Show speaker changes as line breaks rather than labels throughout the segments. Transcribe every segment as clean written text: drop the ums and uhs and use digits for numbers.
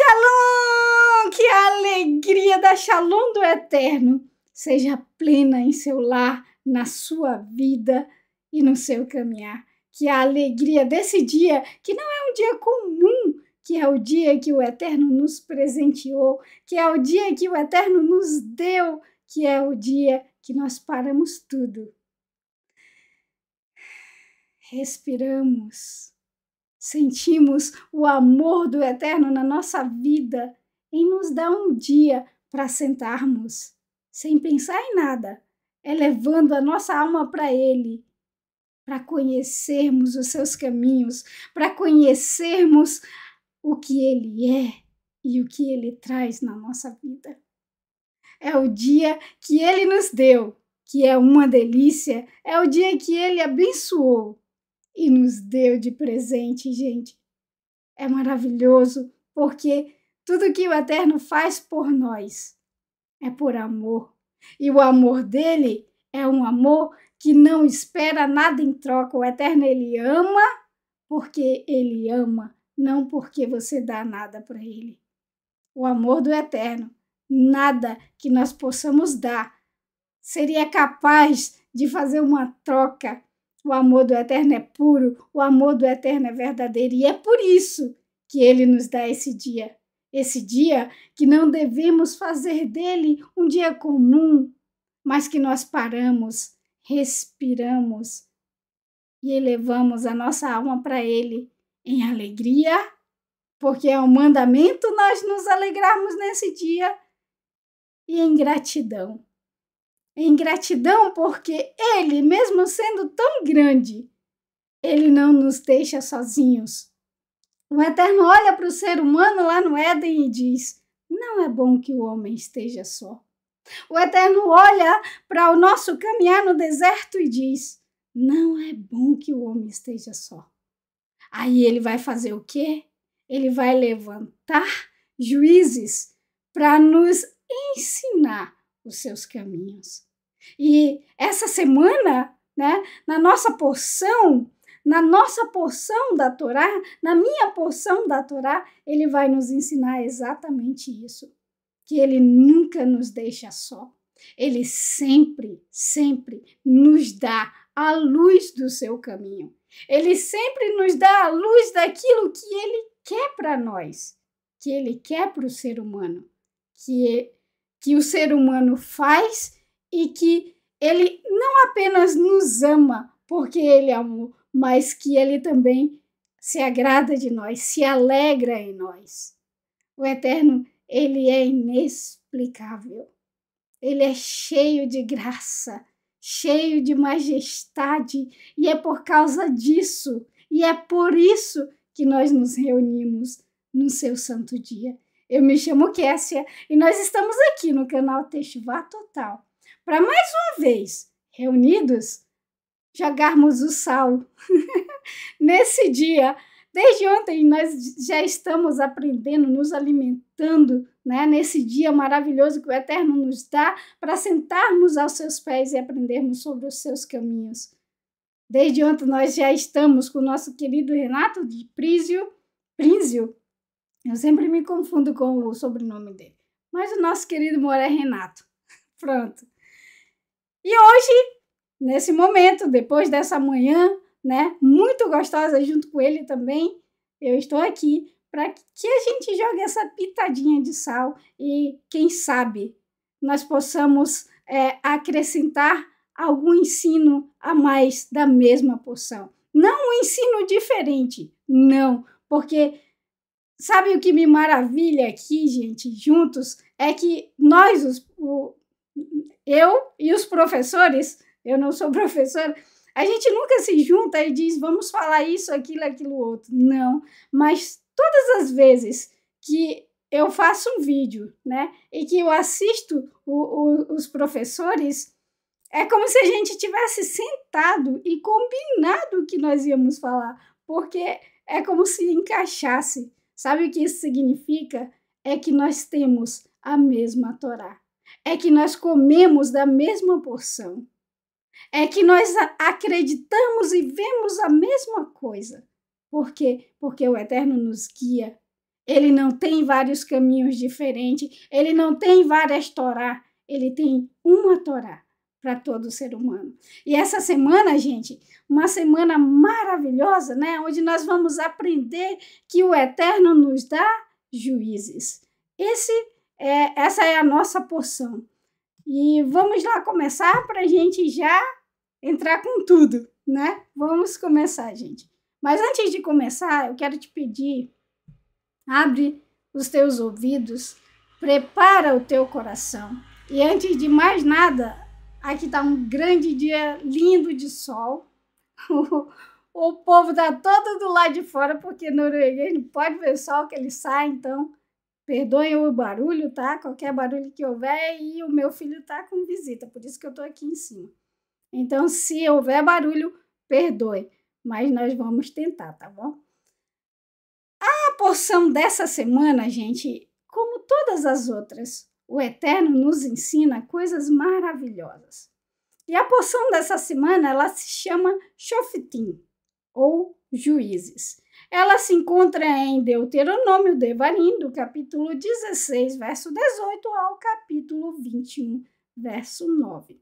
Shalom! Que a alegria da Shalom do Eterno seja plena em seu lar, na sua vida e no seu caminhar. Que a alegria desse dia, que não é um dia comum, que é o dia que o Eterno nos presenteou, que é o dia que o Eterno nos deu, que é o dia que nós paramos tudo. Respiramos. Sentimos o amor do Eterno na nossa vida em nos dar um dia para sentarmos, sem pensar em nada, elevando a nossa alma para Ele, para conhecermos os seus caminhos, para conhecermos o que Ele é e o que Ele traz na nossa vida. É o dia que Ele nos deu, que é uma delícia, é o dia que Ele abençoou e nos deu de presente, gente. É maravilhoso, porque tudo que o Eterno faz por nós é por amor. E o amor dele é um amor que não espera nada em troca. O Eterno, ele ama porque ele ama, não porque você dá nada para ele. O amor do Eterno, nada que nós possamos dar seria capaz de fazer uma troca. O amor do Eterno é puro, o amor do Eterno é verdadeiro, e é por isso que Ele nos dá esse dia que não devemos fazer dele um dia comum, mas que nós paramos, respiramos e elevamos a nossa alma para Ele em alegria, porque é um mandamento nós nos alegrarmos nesse dia, e em gratidão. Em gratidão porque Ele, mesmo sendo tão grande, Ele não nos deixa sozinhos. O Eterno olha para o ser humano lá no Éden e diz: não é bom que o homem esteja só. O Eterno olha para o nosso caminhar no deserto e diz: não é bom que o homem esteja só. Aí Ele vai fazer o quê? Ele vai levantar juízes para nos ensinar os seus caminhos. E essa semana, né, na nossa porção da Torá, na minha porção da Torá, ele vai nos ensinar exatamente isso, que ele nunca nos deixa só. Ele sempre, sempre nos dá a luz do seu caminho. Ele sempre nos dá a luz daquilo que ele quer para nós, que ele quer para o ser humano, que o ser humano faz e que ele não apenas nos ama porque ele amou, mas que ele também se agrada de nós, se alegra em nós. O Eterno, ele é inexplicável. Ele é cheio de graça, cheio de majestade, e é por causa disso, e é por isso que nós nos reunimos no seu santo dia. Eu me chamo Kessia e nós estamos aqui no canal Teshuvá Total para mais uma vez, reunidos, jogarmos o sal. Nesse dia, desde ontem nós já estamos aprendendo, nos alimentando, né? Nesse dia maravilhoso que o Eterno nos dá para sentarmos aos seus pés e aprendermos sobre os seus caminhos. Desde ontem nós já estamos com o nosso querido Renato de Prínsio. Eu sempre me confundo com o sobrenome dele. Mas o nosso querido amor é Renato. Pronto. E hoje, nesse momento, depois dessa manhã, né, muito gostosa junto com ele também, eu estou aqui para que a gente jogue essa pitadinha de sal e, quem sabe, nós possamos acrescentar algum ensino a mais da mesma porção. Não um ensino diferente, não, porque sabe o que me maravilha aqui, gente, juntos, é que nós, eu e os professores, eu não sou professora, a gente nunca se junta e diz, vamos falar isso, aquilo, outro. Não, mas todas as vezes que eu faço um vídeo, né, e que eu assisto os professores, é como se a gente tivesse sentado e combinado o que nós íamos falar, porque é como se encaixasse. Sabe o que isso significa? É que nós temos a mesma Torá. É que nós comemos da mesma porção. É que nós acreditamos e vemos a mesma coisa. Por quê? Porque o Eterno nos guia. Ele não tem vários caminhos diferentes, ele não tem várias Torá, ele tem uma Torá para todo ser humano. E essa semana, gente, uma semana maravilhosa, né? Onde nós vamos aprender que o Eterno nos dá juízes. Essa é a nossa porção. E vamos lá começar para a gente já entrar com tudo, né? Vamos começar, gente. Mas antes de começar, eu quero te pedir, abre os teus ouvidos, prepara o teu coração. E antes de mais nada, aqui está um grande dia lindo de sol. O povo está todo do lado de fora, porque norueguês não pode ver o sol que ele sai, então perdoem o barulho, tá? Qualquer barulho que houver, e o meu filho tá com visita, por isso que eu tô aqui em cima. Então, se houver barulho, perdoe, mas nós vamos tentar, tá bom? A porção dessa semana, gente, como todas as outras, o Eterno nos ensina coisas maravilhosas. E a porção dessa semana, ela se chama Shoftim, ou Juízes. Ela se encontra em Deuteronômio Devarim, do capítulo 16, verso 18, ao capítulo 21, verso 9.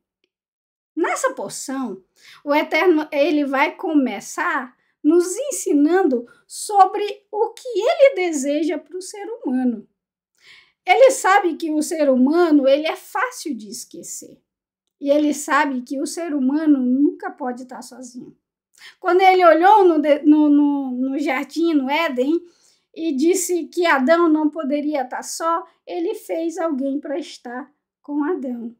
Nessa porção, o Eterno ele vai começar nos ensinando sobre o que ele deseja para o ser humano. Ele sabe que o ser humano ele é fácil de esquecer. E ele sabe que o ser humano nunca pode estar sozinho. Quando ele olhou no jardim, no Éden, e disse que Adão não poderia estar só, ele fez alguém para estar com Adão.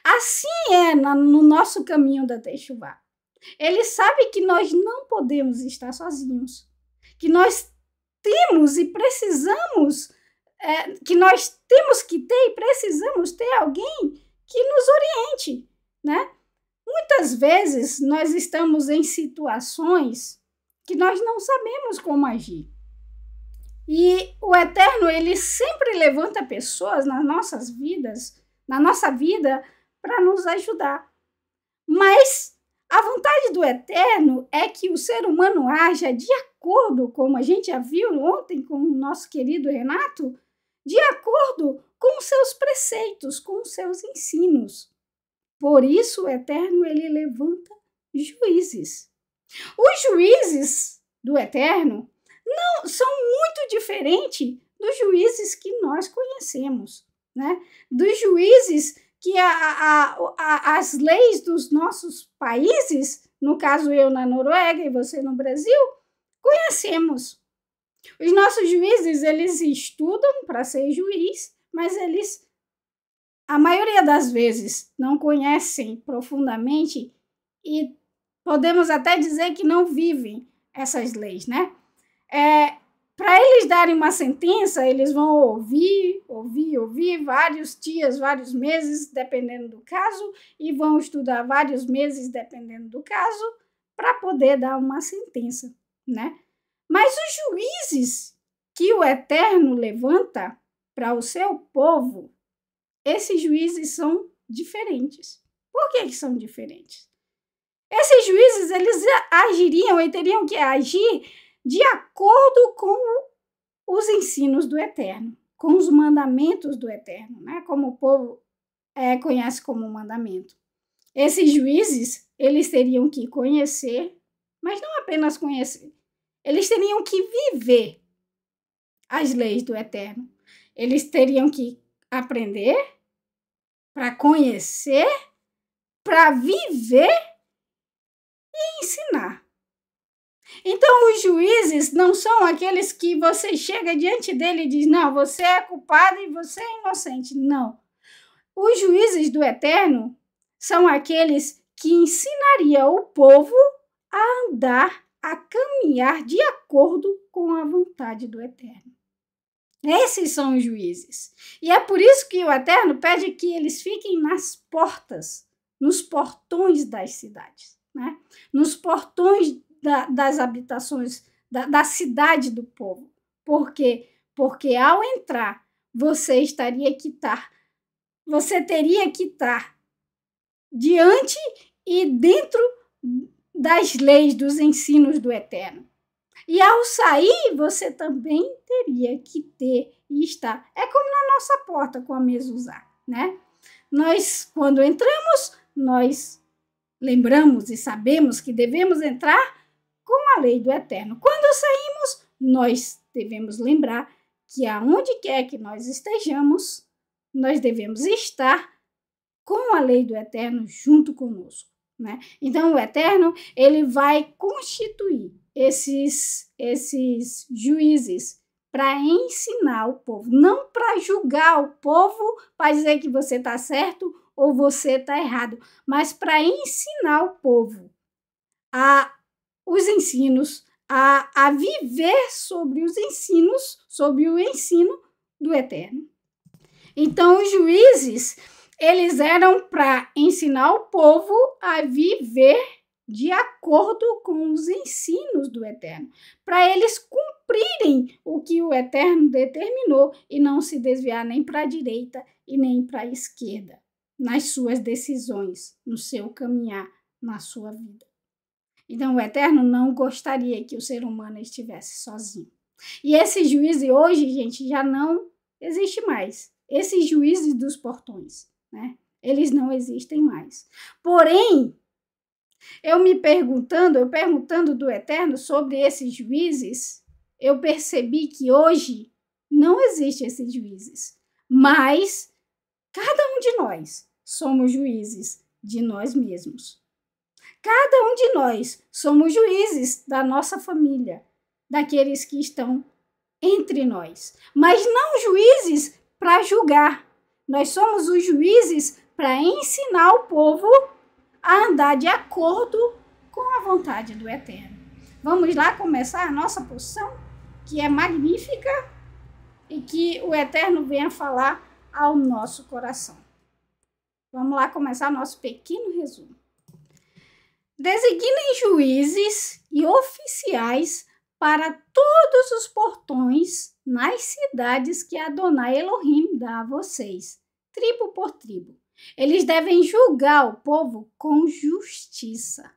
Assim é no nosso caminho da Teshuvá. Ele sabe que nós não podemos estar sozinhos, que nós temos e precisamos, que nós temos que ter e precisamos ter alguém que nos oriente, né? Muitas vezes nós estamos em situações que nós não sabemos como agir. E o Eterno, ele sempre levanta pessoas nas nossas vidas, na nossa vida, para nos ajudar. Mas a vontade do Eterno é que o ser humano haja de acordo, como a gente já viu ontem com o nosso querido Renato, de acordo com os seus preceitos, com os seus ensinos. Por isso o Eterno ele levanta juízes. Os juízes do Eterno não são muito diferentes dos juízes que nós conhecemos, né? Dos juízes que as leis dos nossos países, no caso eu na Noruega e você no Brasil, conhecemos. Os nossos juízes, eles estudam para ser juiz, mas eles, a maioria das vezes, não conhecem profundamente e podemos até dizer que não vivem essas leis, né? Para eles darem uma sentença, eles vão ouvir vários dias, vários meses, dependendo do caso, e vão estudar vários meses, dependendo do caso, para poder dar uma sentença, né? Mas os juízes que o Eterno levanta para o seu povo, esses juízes são diferentes. Por que são diferentes? Esses juízes, eles agiriam e teriam que agir de acordo com os ensinos do Eterno, com os mandamentos do Eterno, né? Como o povo conhece como mandamento. Esses juízes, eles teriam que conhecer, mas não apenas conhecer, eles teriam que viver as leis do Eterno. Eles teriam que aprender para conhecer, para viver e ensinar. Então, os juízes não são aqueles que você chega diante dele e diz, não, você é culpado e você é inocente. Não. Os juízes do Eterno são aqueles que ensinariam o povo a andar, a caminhar de acordo com a vontade do Eterno. Esses são os juízes. E é por isso que o Eterno pede que eles fiquem nas portas, nos portões das cidades, né? Nos portões das habitações, da cidade do povo. Por quê? Porque ao entrar, você teria que estar diante e dentro das leis, dos ensinos do Eterno. E ao sair, você também teria que ter e estar. É como na nossa porta com a mezuzá, né? Nós, quando entramos, nós lembramos e sabemos que devemos entrar com a lei do eterno. Quando saímos, nós devemos lembrar que aonde quer que nós estejamos, nós devemos estar com a lei do eterno junto conosco, né? Então, o eterno, ele vai constituir esses juízes para ensinar o povo, não para julgar o povo, para dizer que você está certo ou você está errado, mas para ensinar o povo os ensinos, a viver sobre os ensinos, sobre o ensino do eterno. Então, os juízes, eles eram para ensinar o povo a viver de acordo com os ensinos do eterno, para eles cumprirem o que o eterno determinou e não se desviar nem para a direita e nem para a esquerda nas suas decisões, no seu caminhar, na sua vida. Então, o eterno não gostaria que o ser humano estivesse sozinho. E esse juízo hoje, gente, já não existe mais. Esses juízes dos portões, né? Eles não existem mais. Porém, eu perguntando do eterno sobre esses juízes, eu percebi que hoje não existem esses juízes. Mas cada um de nós somos juízes de nós mesmos. Cada um de nós somos juízes da nossa família, daqueles que estão entre nós. Mas não juízes para julgar. Nós somos os juízes para ensinar o povo a andar de acordo com a vontade do eterno. Vamos lá começar a nossa porção, que é magnífica e que o eterno venha falar ao nosso coração. Vamos lá começar nosso pequeno resumo. Designem juízes e oficiais para todos os portões nas cidades que Adonai Elohim dá a vocês, tribo por tribo. Eles devem julgar o povo com justiça.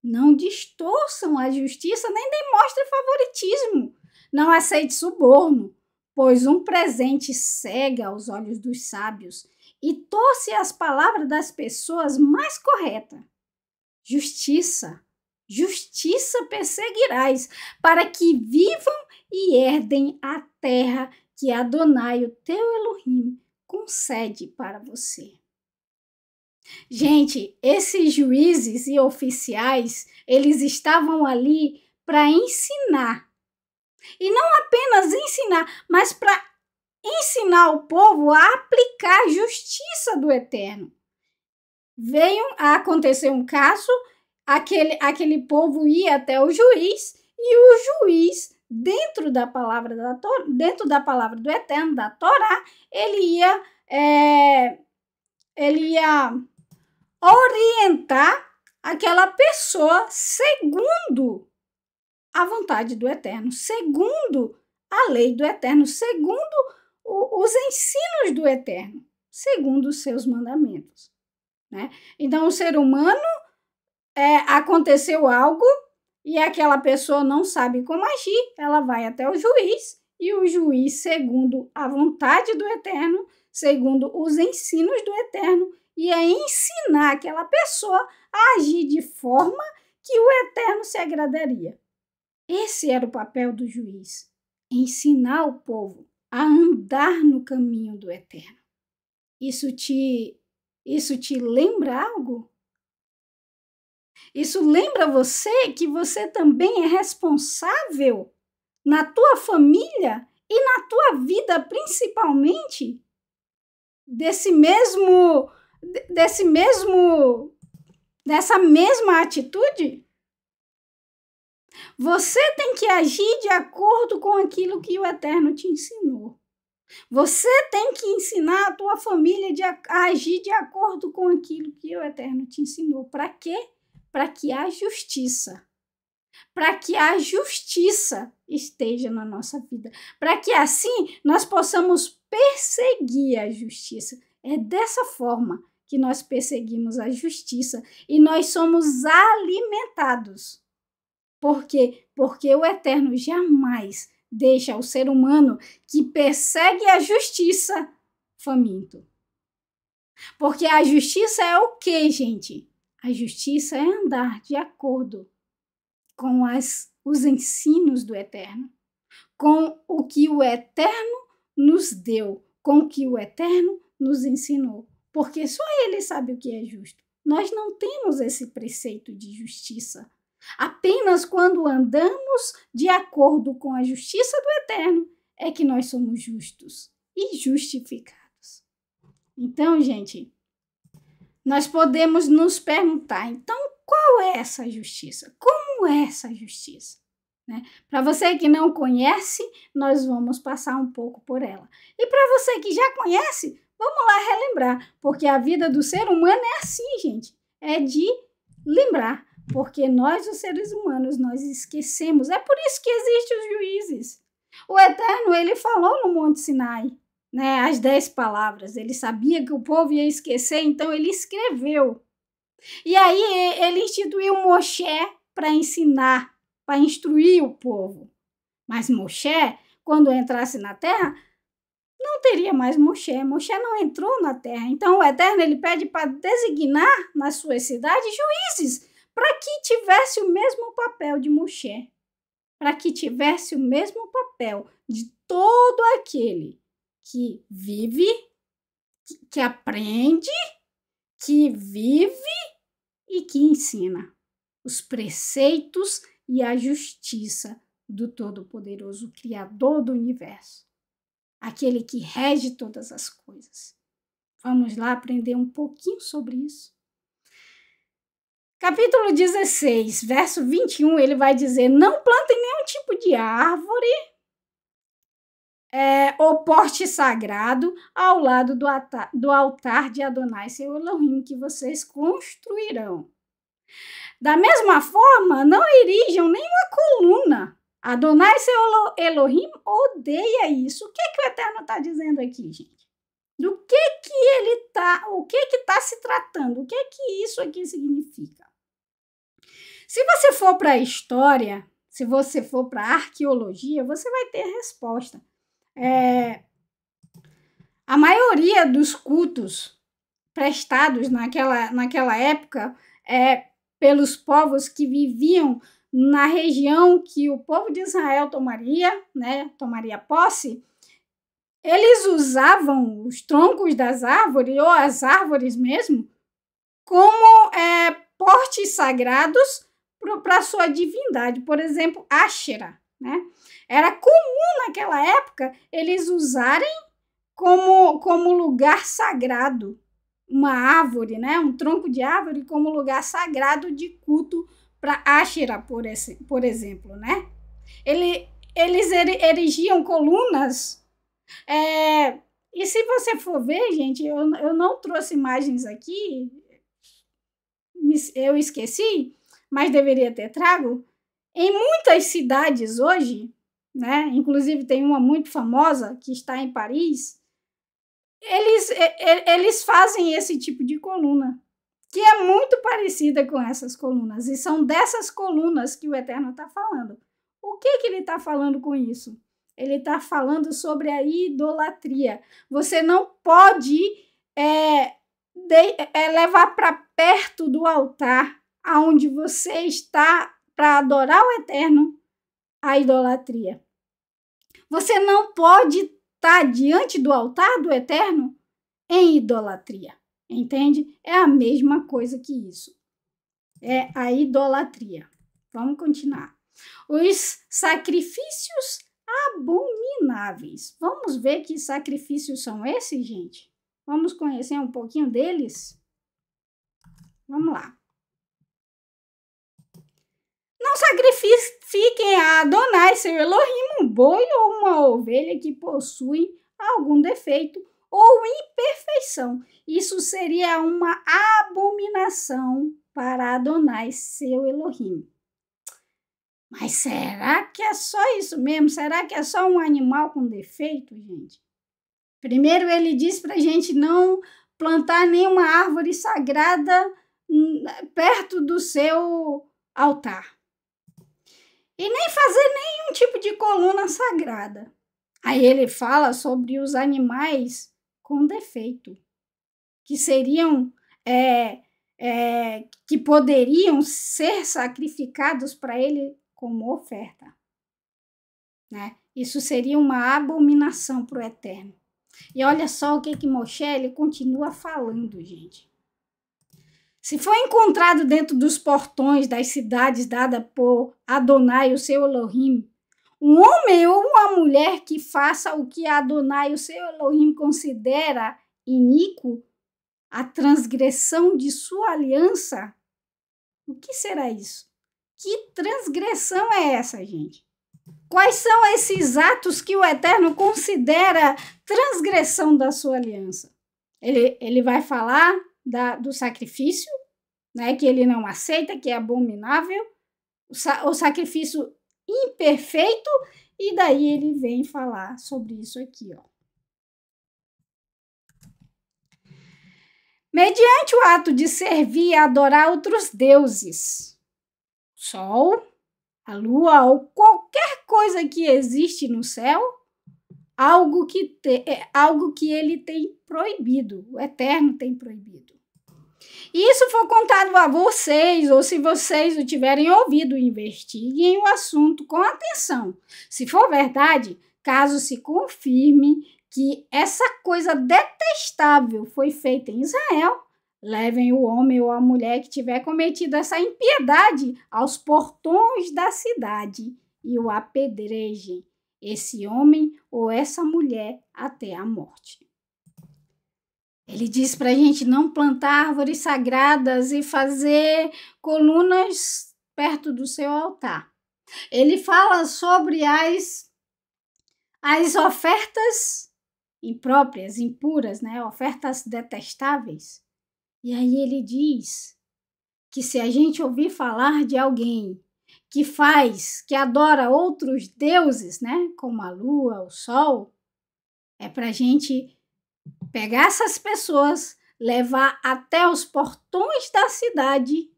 Não distorçam a justiça nem demonstrem favoritismo. Não aceite suborno, pois um presente cega os olhos dos sábios e torce as palavras das pessoas mais corretas. Justiça perseguirás, para que vivam e herdem a terra que Adonai, o teu Elohim, concede para você. Gente, esses juízes e oficiais, eles estavam ali para ensinar. E não apenas ensinar, mas para ensinar o povo a aplicar a justiça do Eterno. Veio a acontecer um caso, aquele povo ia até o juiz e o juiz, dentro da palavra do Eterno, da Torá, ele ia orientar aquela pessoa segundo a vontade do Eterno, segundo a lei do Eterno, segundo os ensinos do Eterno, segundo os seus mandamentos, né? Então, o ser humano, aconteceu algo e aquela pessoa não sabe como agir, ela vai até o juiz e o juiz, segundo a vontade do Eterno, segundo os ensinos do Eterno, ia ensinar aquela pessoa a agir de forma que o Eterno se agradaria. Esse era o papel do juiz, ensinar o povo a andar no caminho do Eterno. Isso te lembra algo? Isso lembra você que você também é responsável na tua família e na tua vida, principalmente, dessa mesma atitude? Você tem que agir de acordo com aquilo que o Eterno te ensinou. Você tem que ensinar a tua família a agir de acordo com aquilo que o Eterno te ensinou. Para quê? Para que a justiça, esteja na nossa vida. Para que assim nós possamos perseguir a justiça. É dessa forma que nós perseguimos a justiça e nós somos alimentados Por quê? Porque o Eterno jamais deixa o ser humano que persegue a justiça faminto. Porque a justiça é o quê, gente? A justiça é andar de acordo com os ensinos do Eterno, com o que o Eterno nos deu, com o que o Eterno nos ensinou. Porque só Ele sabe o que é justo. Nós não temos esse preceito de justiça. Apenas quando andamos de acordo com a justiça do Eterno é que nós somos justos e justificados. Então, gente, nós podemos nos perguntar, então, qual é essa justiça? Como é essa justiça? Né? Para você que não conhece, nós vamos passar um pouco por ela. E para você que já conhece, vamos lá relembrar, porque a vida do ser humano é assim, gente, é de lembrar, porque nós, os seres humanos, nós esquecemos, é por isso que existem os juízes. O Eterno, ele falou no Monte Sinai, né, as 10 palavras, ele sabia que o povo ia esquecer, então ele escreveu. E aí ele instituiu Moshe para ensinar, para instruir o povo. Mas Moshe, quando entrasse na terra, não teria mais Moshe. Moshe não entrou na terra. Então o Eterno ele pede para designar nas suas cidades juízes, para que tivesse o mesmo papel de Moshe, para que tivesse o mesmo papel de todo aquele que vive, que aprende, que vive e que ensina os preceitos e a justiça do Todo-Poderoso, Criador do Universo, aquele que rege todas as coisas. Vamos lá aprender um pouquinho sobre isso. Capítulo 16, verso 21, ele vai dizer, não plantem nenhum tipo de árvore ou porte sagrado ao lado do altar de Adonai, seu Elohim, que vocês construirão. Da mesma forma, não erijam nenhuma coluna. Adonai, seu Elohim, odeia isso. O que o Eterno está dizendo aqui, gente? Do que ele está, o que está se tratando? O que isso aqui significa? Se você for para a história, se você for para a arqueologia, você vai ter a resposta. A maioria dos cultos prestados naquela época pelos povos que viviam na região que o povo de Israel tomaria posse, eles usavam os troncos das árvores, ou as árvores mesmo, como portes sagrados para sua divindade. Por exemplo, Áshera, né? Era comum naquela época eles usarem como lugar sagrado uma árvore, né? Um tronco de árvore como lugar sagrado de culto para Áshera, por exemplo, né? Eles erigiam colunas. E se você for ver, gente, eu não trouxe imagens aqui, eu esqueci, mas deveria ter trago. Em muitas cidades hoje, né? Inclusive tem uma muito famosa que está em Paris, eles fazem esse tipo de coluna, que é muito parecida com essas colunas, e são dessas colunas que o Eterno está falando. O que ele está falando com isso? Ele está falando sobre a idolatria. Você não pode levar para perto do altar aonde você está para adorar o Eterno a idolatria. Você não pode estar diante do altar do Eterno em idolatria. Entende? É a mesma coisa que isso. É a idolatria. Vamos continuar. Os sacrifícios abomináveis. Vamos ver que sacrifícios são esses, gente? Vamos conhecer um pouquinho deles? Vamos lá. Não sacrifiquem a Adonai, seu Elohim, um boi ou uma ovelha que possui algum defeito ou imperfeição. Isso seria uma abominação para Adonai, seu Elohim. Mas será que é só isso mesmo? Será que é só um animal com defeito, gente? Primeiro ele diz para a gente não plantar nenhuma árvore sagrada perto do seu altar. e nem fazer nenhum tipo de coluna sagrada. Aí ele fala sobre os animais com defeito, que seriam, que poderiam ser sacrificados para ele como oferta, né? Isso seria uma abominação para o Eterno. E olha só o que Moshe ele continua falando, gente. Se for encontrado dentro dos portões das cidades dadas por Adonai, o seu Elohim, um homem ou uma mulher que faça o que Adonai, o seu Elohim, considera iníquo, a transgressão de sua aliança, o que será isso? Que transgressão é essa, gente? Quais são esses atos que o Eterno considera transgressão da sua aliança? Ele vai falar do sacrifício, né, que ele não aceita, que é abominável, o sacrifício imperfeito, e daí ele vem falar sobre isso aqui, ó. Mediante o ato de servir e adorar outros deuses, sol, a lua ou qualquer coisa que existe no céu, algo que ele tem proibido, o Eterno tem proibido. E isso for contado a vocês, ou se vocês o tiverem ouvido, investiguem o assunto com atenção. Se for verdade, caso se confirme que essa coisa detestável foi feita em Israel, levem o homem ou a mulher que tiver cometido essa impiedade aos portões da cidade e o apedrejem, esse homem ou essa mulher, até a morte. Ele diz para a gente não plantar árvores sagradas e fazer colunas perto do seu altar. Ele fala sobre as ofertas impróprias, impuras, né? Ofertas detestáveis. E aí ele diz que se a gente ouvir falar de alguém que adora outros deuses, né? Como a lua, o sol, é para a gente pegar essas pessoas, levar até os portões da cidade,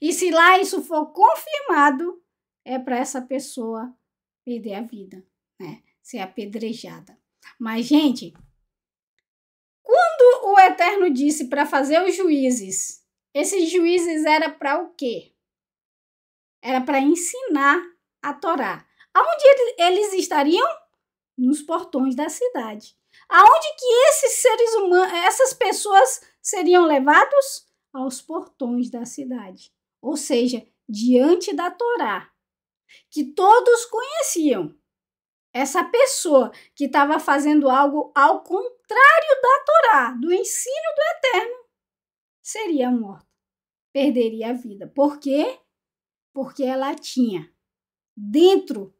e se lá isso for confirmado, é para essa pessoa perder a vida, né? Ser apedrejada. Mas, gente, quando o Eterno disse para fazer os juízes, esses juízes era para o quê? Era para ensinar a Torá. Aonde eles estariam? Nos portões da cidade. Aonde que esses seres humanos, essas pessoas seriam levados? Aos portões da cidade. Ou seja, diante da Torá, que todos conheciam. Essa pessoa que estava fazendo algo ao contrário da Torá, do ensino do Eterno, seria morta, perderia a vida. Por quê? Porque ela tinha dentro,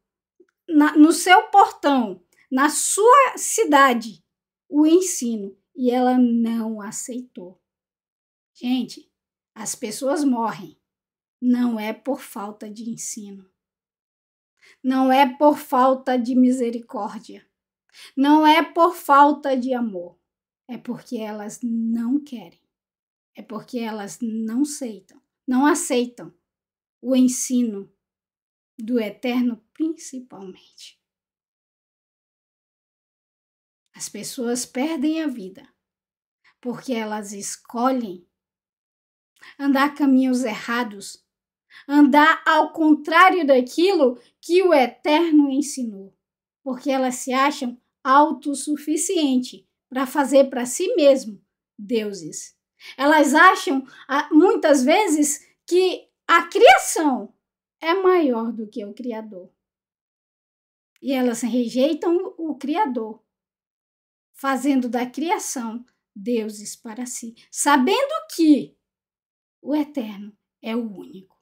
no seu portão, na sua cidade, o ensino, e ela não aceitou. Gente, as pessoas morrem, não é por falta de ensino, não é por falta de misericórdia, não é por falta de amor, é porque elas não querem, é porque elas não aceitam o ensino do Eterno principalmente. As pessoas perdem a vida porque elas escolhem andar caminhos errados, andar ao contrário daquilo que o Eterno ensinou, porque elas se acham autossuficientes para fazer para si mesmo deuses. Elas acham, muitas vezes, que a criação é maior do que o Criador. E elas rejeitam o Criador, fazendo da criação deuses para si, sabendo que o Eterno é o único.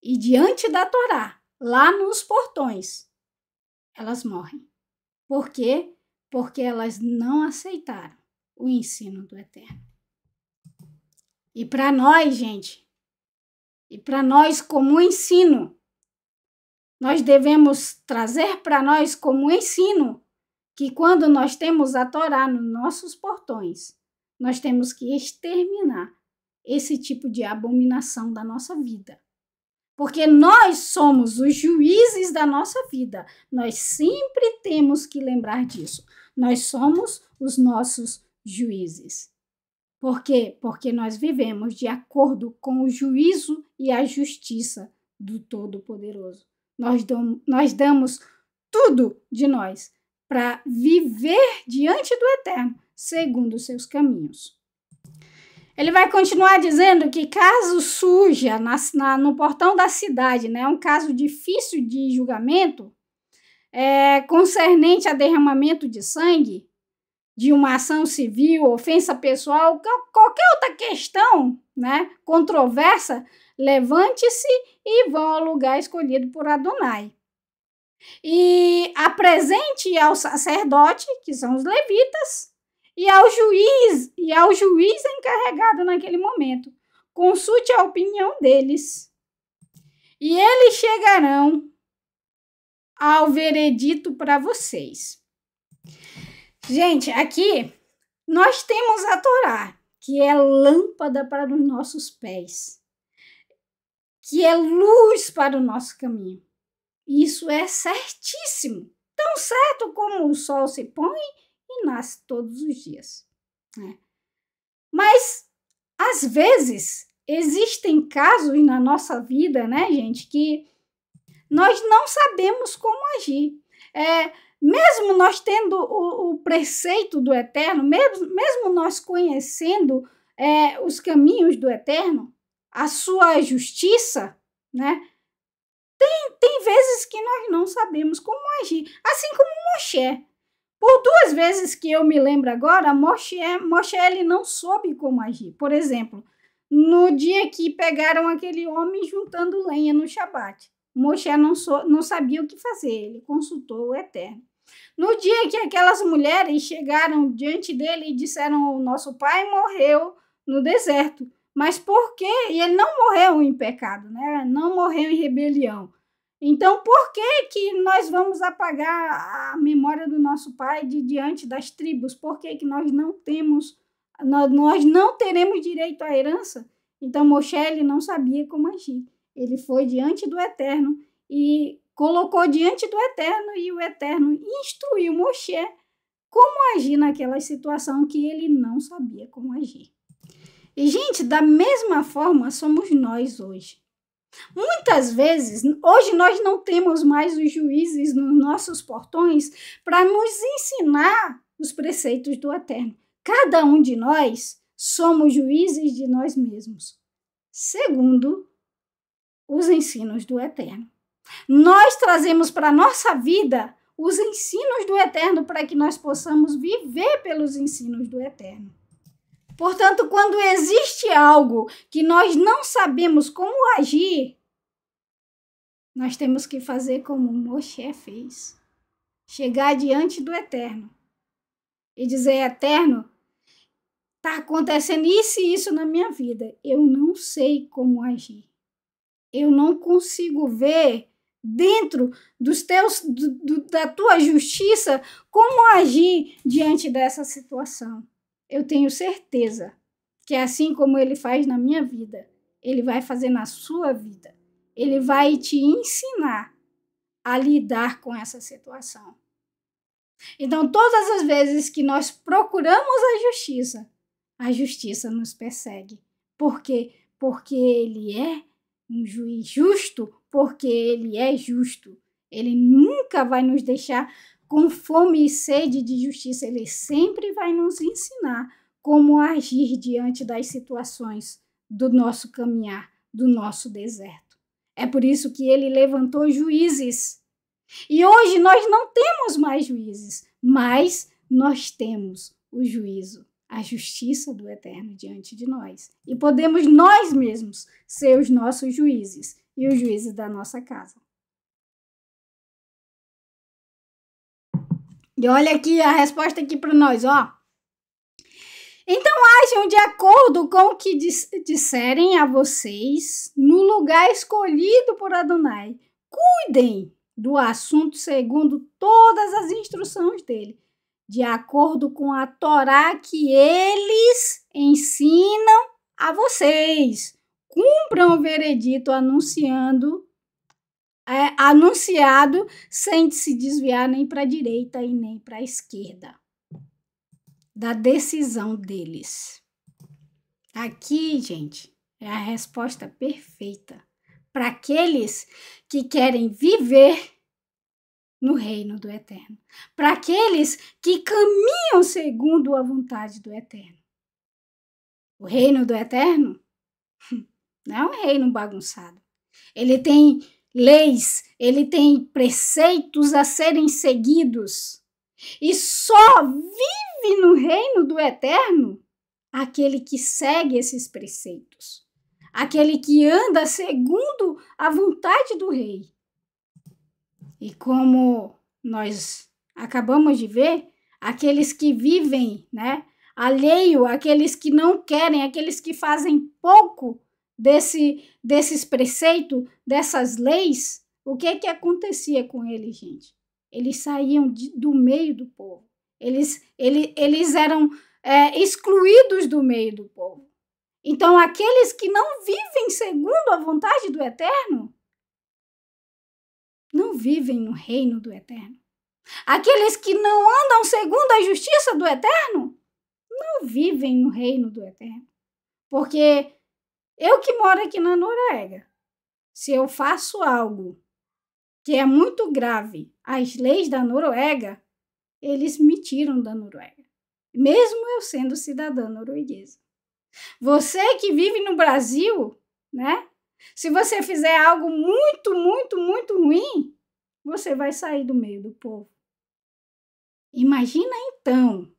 E diante da Torá, lá nos portões, elas morrem. Por quê? Porque elas não aceitaram o ensino do Eterno. E para nós, gente, e para nós como ensino, nós devemos trazer para nós como ensino que quando nós temos a Torá nos nossos portões, nós temos que exterminar esse tipo de abominação da nossa vida. Porque nós somos os juízes da nossa vida. Nós sempre temos que lembrar disso. Nós somos os nossos juízes. Por quê? Porque nós vivemos de acordo com o juízo e a justiça do Todo-Poderoso. Nós damos tudo de nós para viver diante do Eterno, segundo os seus caminhos. Ele vai continuar dizendo que caso surja no portão da cidade, né, um caso difícil de julgamento, concernente a derramamento de sangue, de uma ação civil, ofensa pessoal, qualquer outra questão, né, controversa, levante-se e vão ao lugar escolhido por Adonai. E apresente ao sacerdote, que são os levitas, e ao juiz encarregado naquele momento. Consulte a opinião deles. E eles chegarão ao veredito para vocês. Gente, aqui nós temos a Torá, que é lâmpada para os nossos pés, que é luz para o nosso caminho. Isso é certíssimo, tão certo como o sol se põe e nasce todos os dias, né? Mas, às vezes, existem casos na nossa vida, né, gente, que nós não sabemos como agir. Mesmo nós tendo o preceito do Eterno, mesmo nós conhecendo os caminhos do Eterno, a sua justiça, né? Tem vezes que nós não sabemos como agir, assim como Moshe. Por 2 vezes que eu me lembro agora, Moshe ele não soube como agir. Por exemplo, no dia que pegaram aquele homem juntando lenha no Shabat, Moshe não sabia o que fazer, ele consultou o Eterno. No dia que aquelas mulheres chegaram diante dele e disseram: o nosso pai morreu no deserto. Mas por quê? E ele não morreu em pecado, né? Não morreu em rebelião. Então, por que nós vamos apagar a memória do nosso pai diante das tribos? Por que nós não teremos direito à herança? Então, Moshe ele não sabia como agir. Ele foi diante do Eterno e colocou diante do Eterno, e o Eterno instruiu Moshe como agir naquela situação que ele não sabia como agir. E, gente, da mesma forma somos nós hoje. Muitas vezes, hoje nós não temos mais os juízes nos nossos portões para nos ensinar os preceitos do Eterno. Cada um de nós somos juízes de nós mesmos, segundo os ensinos do Eterno. Nós trazemos para a nossa vida os ensinos do Eterno para que nós possamos viver pelos ensinos do Eterno. Portanto, quando existe algo que nós não sabemos como agir, nós temos que fazer como Moshe fez. Chegar diante do Eterno e dizer: Eterno, está acontecendo isso e isso na minha vida. Eu não sei como agir. Eu não consigo ver dentro da tua justiça como agir diante dessa situação. Eu tenho certeza que assim como ele faz na minha vida, ele vai fazer na sua vida. Ele vai te ensinar a lidar com essa situação. Então, todas as vezes que nós procuramos a justiça nos persegue. Por quê? Porque ele é um juiz justo, porque ele é justo. Ele nunca vai nos deixar com fome e sede de justiça. Ele sempre vai nos ensinar como agir diante das situações do nosso caminhar, do nosso deserto. É por isso que ele levantou juízes. E hoje nós não temos mais juízes, mas nós temos o juízo, a justiça do Eterno diante de nós. E podemos nós mesmos ser os nossos juízes e os juízes da nossa casa. E olha aqui a resposta aqui para nós, ó. Então ajam de acordo com o que disserem a vocês no lugar escolhido por Adonai. Cuidem do assunto segundo todas as instruções dele, de acordo com a Torá que eles ensinam a vocês. Cumpram cumpram o veredito anunciado sem se desviar nem para a direita e nem para a esquerda da decisão deles. Aqui, gente, é a resposta perfeita para aqueles que querem viver no reino do Eterno, para aqueles que caminham segundo a vontade do Eterno. O reino do Eterno não é um reino bagunçado. Ele tem leis, ele tem preceitos a serem seguidos. E só vive no reino do Eterno aquele que segue esses preceitos, aquele que anda segundo a vontade do rei. E como nós acabamos de ver, aqueles que vivem, alheio, aqueles que não querem, aqueles que fazem pouco desses preceitos, dessas leis, o que acontecia com eles, gente? Eles saíam do meio do povo. Eles eram excluídos do meio do povo. Então, aqueles que não vivem segundo a vontade do Eterno, não vivem no reino do Eterno. Aqueles que não andam segundo a justiça do Eterno, não vivem no reino do Eterno. Porque eu que moro aqui na Noruega, se eu faço algo que é muito grave às leis da Noruega, eles me tiram da Noruega, mesmo eu sendo cidadã norueguesa. Você que vive no Brasil, se você fizer algo muito, muito, muito ruim, você vai sair do meio do povo. Imagina então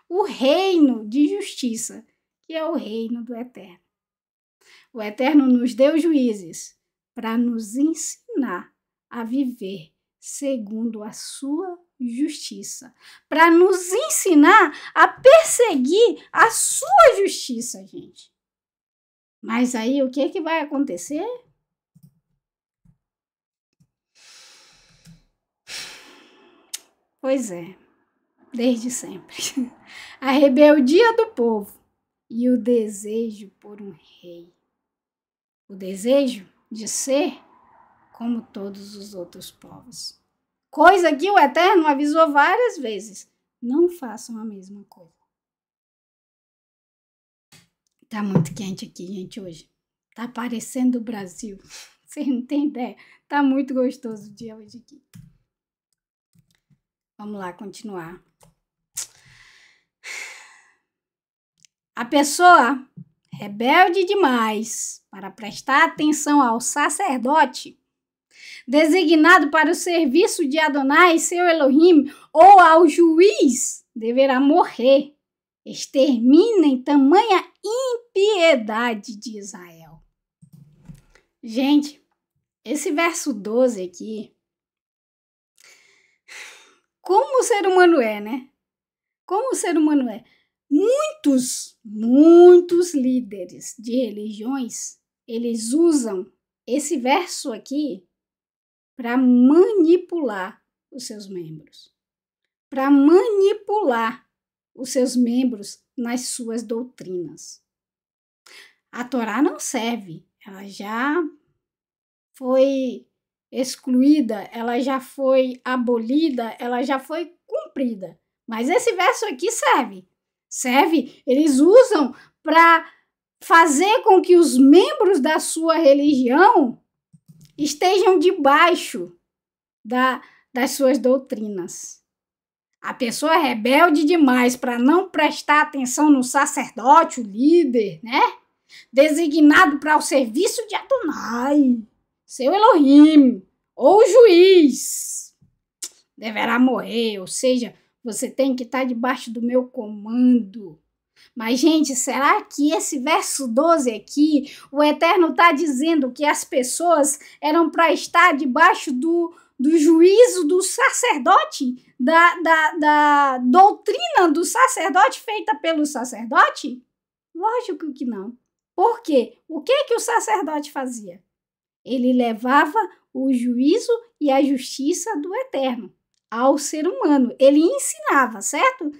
o reino de justiça, que é o reino do Eterno. O Eterno nos deu juízes para nos ensinar a viver segundo a sua justiça, para nos ensinar a perseguir a sua justiça, gente. Mas aí o que vai acontecer? Pois é, desde sempre. A rebeldia do povo e o desejo por um rei. O desejo de ser como todos os outros povos. Coisa que o Eterno avisou várias vezes. Não façam a mesma coisa. Tá muito quente aqui, gente, hoje. Tá parecendo o Brasil. Vocês não têm ideia. Tá muito gostoso o dia hoje aqui. Vamos lá, continuar. A pessoa rebelde demais para prestar atenção ao sacerdote designado para o serviço de Adonai, seu Elohim, ou ao juiz, deverá morrer. Exterminem tamanha impiedade de Israel. Gente, esse verso 12 aqui, como o ser humano é, Como o ser humano é. Muitos líderes de religiões, eles usam esse verso aqui para manipular os seus membros. Para manipular os seus membros nas suas doutrinas. A Torá não serve, ela já foi excluída, ela já foi abolida, ela já foi cumprida. Mas esse verso aqui serve, eles usam para fazer com que os membros da sua religião estejam debaixo das suas doutrinas. A pessoa é rebelde demais para não prestar atenção no sacerdote, o líder, designado para o serviço de Adonai, seu Elohim, ou o juiz, deverá morrer, ou seja, você tem que estar debaixo do meu comando. Mas, gente, será que esse verso 12 aqui, o Eterno está dizendo que as pessoas eram para estar debaixo do juízo do sacerdote? Da doutrina do sacerdote feita pelo sacerdote? Lógico que não. Por quê? O que o sacerdote fazia? Ele levava o juízo e a justiça do Eterno ao ser humano. Ele ensinava, certo?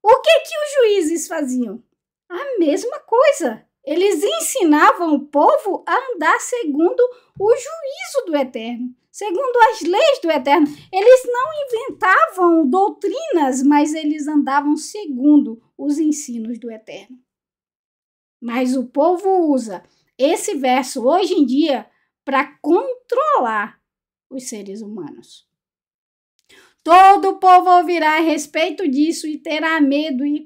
O que os juízes faziam? A mesma coisa. Eles ensinavam o povo a andar segundo o juízo do Eterno, segundo as leis do Eterno. Eles não inventavam doutrinas, mas eles andavam segundo os ensinos do Eterno. Mas o povo usa esse verso hoje em dia para controlar os seres humanos. Todo o povo ouvirá a respeito disso e terá medo de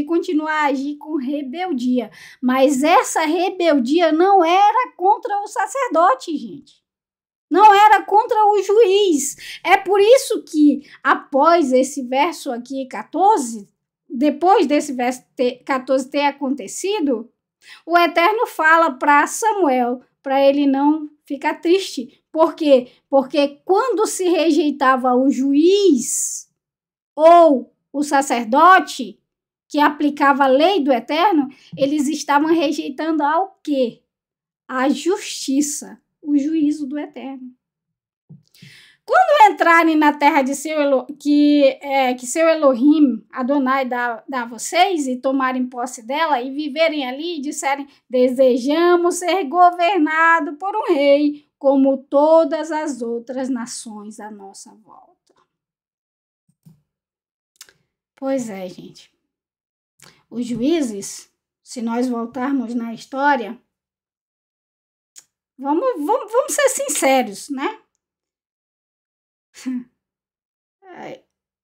continuar a agir com rebeldia. Mas essa rebeldia não era contra o sacerdote, gente. Não era contra o juiz. É por isso que, após esse verso aqui, 14, depois desse verso 14 ter acontecido, o Eterno fala para Samuel, para ele não ficar triste. Por quê? Porque quando se rejeitava o juiz ou o sacerdote que aplicava a lei do Eterno, eles estavam rejeitando ao quê? A justiça, o juízo do Eterno. Quando entrarem na terra de que seu Elohim, Adonai, dá a vocês e tomarem posse dela e viverem ali e disserem: desejamos ser governado por um rei, como todas as outras nações à nossa volta. Pois é, gente. Os juízes, se nós voltarmos na história, vamos ser sinceros, né?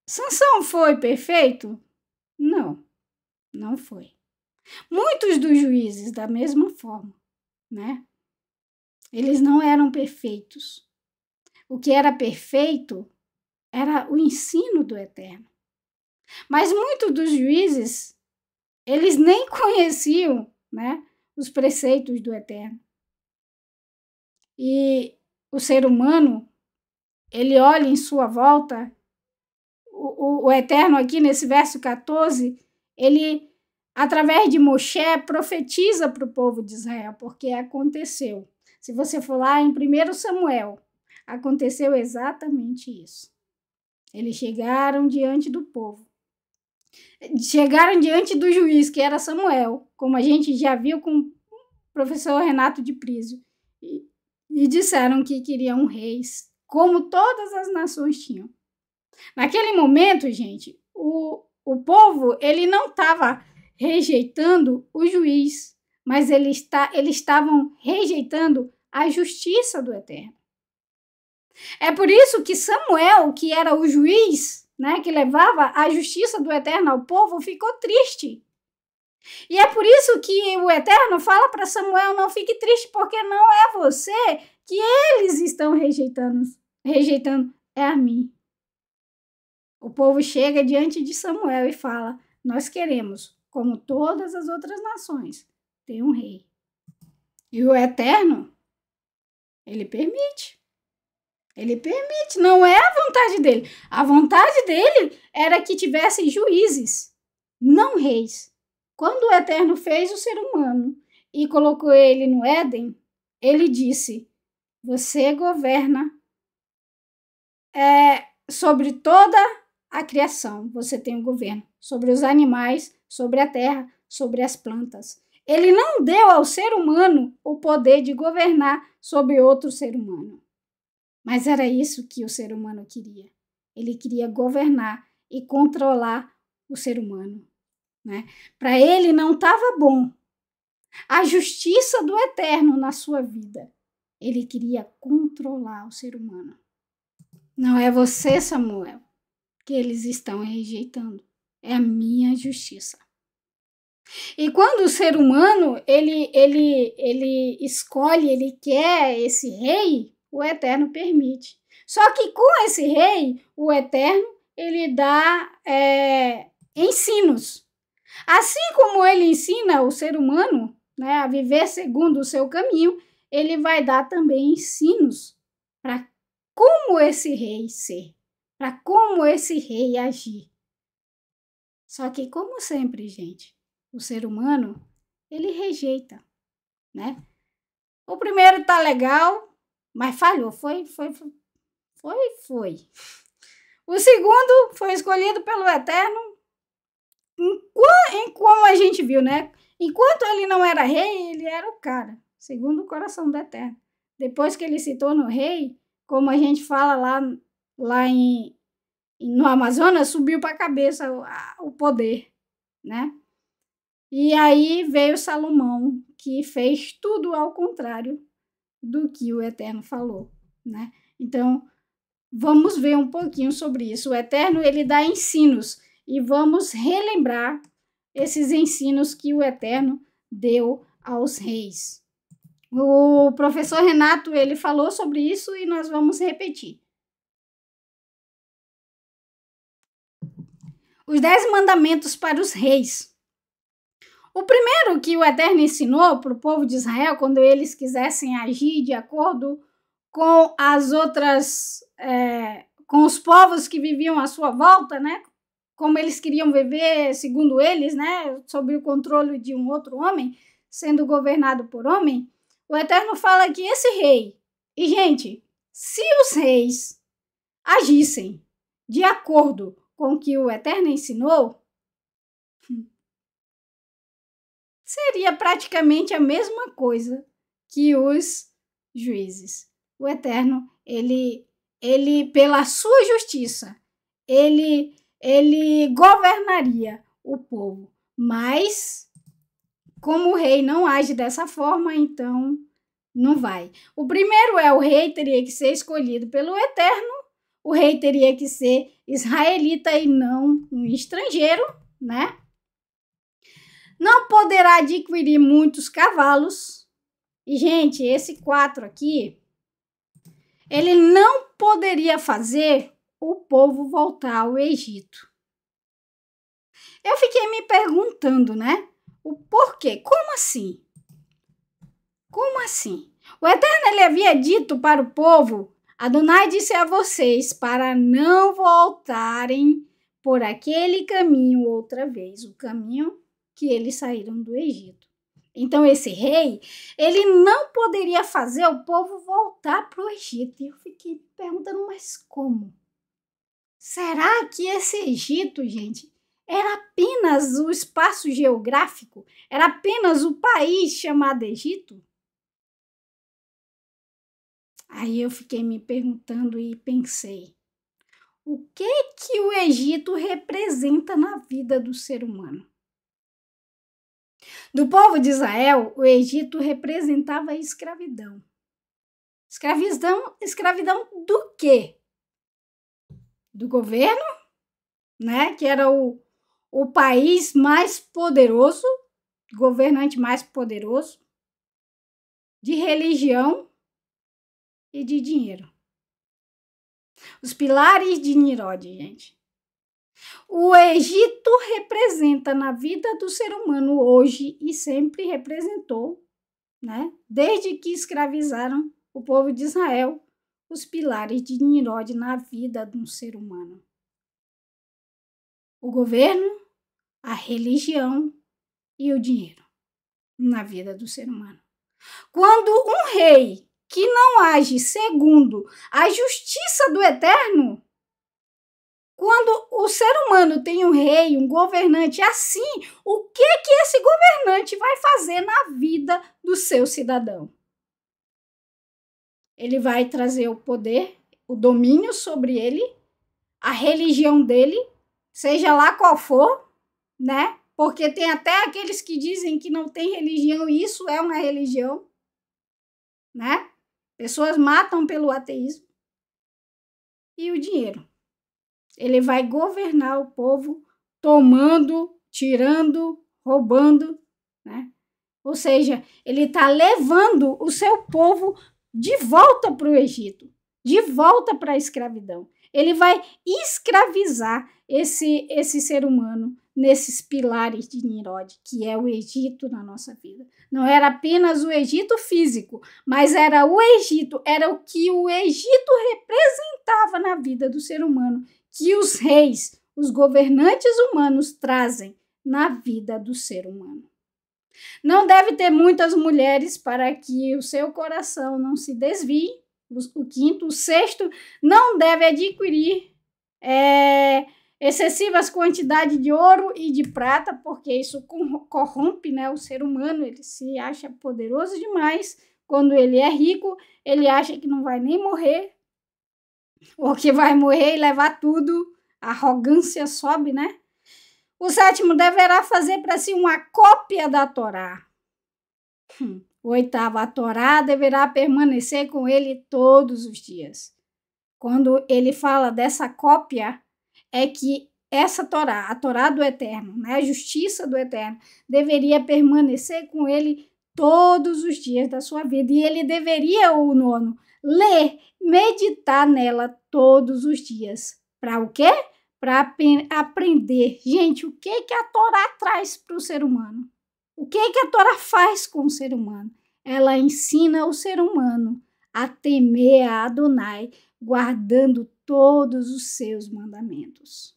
Sansão foi perfeito? Não, não foi. Muitos dos juízes, da mesma forma, né? Eles não eram perfeitos. O que era perfeito era o ensino do Eterno. Mas muitos dos juízes, eles nem conheciam, né, os preceitos do Eterno. E o ser humano, ele olha em sua volta, o Eterno aqui nesse verso 14, ele, através de Moshe, profetiza para o povo de Israel, porque aconteceu. Se você for lá em 1 Samuel, aconteceu exatamente isso. Eles chegaram diante do povo. Chegaram diante do juiz, que era Samuel, como a gente já viu com o professor Renato de Prísio, e disseram que queriam reis, como todas as nações tinham. Naquele momento, gente, o povo ele não estava rejeitando o juiz, mas eles estavam rejeitando a justiça do Eterno. É por isso que Samuel, que era o juiz, né, que levava a justiça do Eterno ao povo, ficou triste. E é por isso que o Eterno fala para Samuel: não fique triste, porque não é você que eles estão rejeitando, é a mim. O povo chega diante de Samuel e fala: nós queremos, como todas as outras nações, ter um rei. E o Eterno, ele permite. Ele permite, não é a vontade dele. A vontade dele era que tivessem juízes, não reis. Quando o Eterno fez o ser humano e colocou ele no Éden, ele disse: você governa sobre toda a criação. Você tem o governo sobre os animais, sobre a terra, sobre as plantas. Ele não deu ao ser humano o poder de governar sobre outro ser humano. Mas era isso que o ser humano queria. Ele queria governar e controlar o ser humano, né? Para ele não estava bom a justiça do Eterno na sua vida. Ele queria controlar o ser humano. Não é você, Samuel, que eles estão rejeitando. É a minha justiça. E quando o ser humano ele escolhe, ele quer esse rei, o Eterno permite. Só que com esse rei, o Eterno, ele dá ensinos. Assim como ele ensina o ser humano, né, a viver segundo o seu caminho, ele vai dar também ensinos para como esse rei ser, para como esse rei agir. Só que, como sempre, gente, o ser humano, ele rejeita, né? O primeiro tá legal, mas falhou. Foi. O segundo foi escolhido pelo Eterno, como a gente viu, né? Enquanto ele não era rei, ele era o cara, segundo o coração do Eterno. Depois que ele se tornou rei, como a gente fala lá no Amazonas, subiu para a cabeça o poder, né? E aí veio Salomão, que fez tudo ao contrário do que o Eterno falou, né? Então, vamos ver um pouquinho sobre isso. O Eterno, ele dá ensinos e vamos relembrar esses ensinos que o Eterno deu aos reis. O professor Renato, ele falou sobre isso e nós vamos repetir. Os 10 mandamentos para os reis. O primeiro que o Eterno ensinou para o povo de Israel, quando eles quisessem agir de acordo com as outras, com os povos que viviam à sua volta, né? Como eles queriam viver, segundo eles, né? Sob o controle de um outro homem, sendo governado por homem, o Eterno fala que esse rei, e gente, se os reis agissem de acordo com o que o Eterno ensinou, seria praticamente a mesma coisa que os juízes. O Eterno, ele pela sua justiça, ele governaria o povo. Mas, como o rei não age dessa forma, então não vai. O primeiro o rei teria que ser escolhido pelo Eterno, o rei teria que ser israelita e não um estrangeiro, né? Não poderá adquirir muitos cavalos. E, gente, esse 4 aqui, ele não poderia fazer o povo voltar ao Egito. Eu fiquei me perguntando, né? O porquê? Como assim? Como assim? O Eterno, ele havia dito para o povo, Adonai disse a vocês para não voltarem por aquele caminho outra vez, o caminho que eles saíram do Egito. Então, esse rei, ele não poderia fazer o povo voltar para o Egito. E eu fiquei me perguntando, mas como? Será que esse Egito, gente, era apenas o espaço geográfico? Era apenas o país chamado Egito? Aí eu fiquei me perguntando e pensei, o que o Egito representa na vida do ser humano? Do povo de Israel, o Egito representava a escravidão. Escravidão do quê? Do governo, né? Que era o país mais poderoso, governante mais poderoso, de religião e de dinheiro. Os pilares de Nimrod, gente. O Egito representa na vida do ser humano hoje e sempre representou, né? Desde que escravizaram o povo de Israel, os pilares de Nimrod na vida de um ser humano. O governo, a religião e o dinheiro na vida do ser humano. Quando um rei que não age segundo a justiça do Eterno, quando o ser humano tem um rei, um governante assim, o que esse governante vai fazer na vida do seu cidadão? Ele vai trazer o poder, o domínio sobre ele, a religião dele, seja lá qual for, né? Porque tem até aqueles que dizem que não tem religião e isso é uma religião, né? Pessoas matam pelo ateísmo. E o dinheiro. Ele vai governar o povo tomando, tirando, roubando, né? Ou seja, ele está levando o seu povo de volta para o Egito, de volta para a escravidão. Ele vai escravizar esse ser humano nesses pilares de Nimrod, que é o Egito na nossa vida. Não era apenas o Egito físico, mas era o Egito, era o que o Egito representava na vida do ser humano, que os reis, os governantes humanos trazem na vida do ser humano. Não deve ter muitas mulheres para que o seu coração não se desvie. O quinto, o sexto, não deve adquirir excessivas quantidades de ouro e de prata, porque isso corrompe, né, o ser humano. Ele se acha poderoso demais. Quando ele é rico, ele acha que não vai nem morrer, ou que vai morrer e levar tudo. A arrogância sobe, né? O 7º deverá fazer para si uma cópia da Torá. O 8º, a Torá deverá permanecer com ele todos os dias. Quando ele fala dessa cópia, é que essa Torá, a Torá do Eterno, né, a justiça do Eterno, deveria permanecer com ele todos os dias da sua vida. E ele deveria, o 9º, ler, meditar nela todos os dias. Para o quê? Para aprender. Gente, o que a Torá traz para o ser humano? O que a Torá faz com o ser humano? Ela ensina o ser humano a temer a Adonai, guardando todos os seus mandamentos.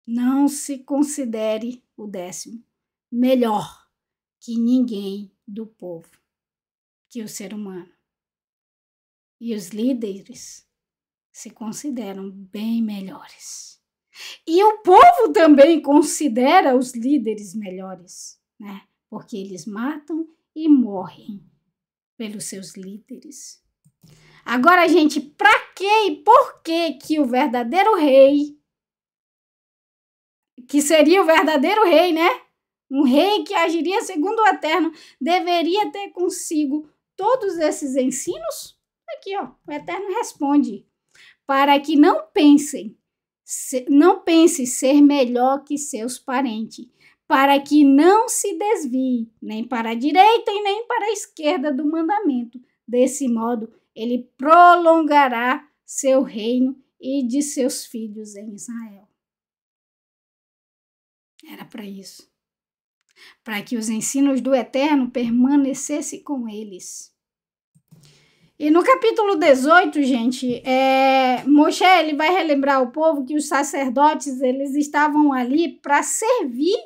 Não se considere o 10º melhor que ninguém do povo, que o ser humano. E os líderes se consideram bem melhores. E o povo também considera os líderes melhores, né? Porque eles matam e morrem pelos seus líderes. Agora, gente, para que e por que o verdadeiro rei, que seria o verdadeiro rei, né? Um rei que agiria segundo o Eterno, deveria ter consigo todos esses ensinos? Aqui, ó, o Eterno responde: para que não pense ser melhor que seus parentes, para que não se desvie nem para a direita e nem para a esquerda do mandamento. Desse modo, ele prolongará seu reino e de seus filhos em Israel. Era para isso. Para que os ensinos do Eterno permanecessem com eles. E no capítulo 18, gente, Moshe ele vai relembrar ao povo que os sacerdotes eles estavam ali para servir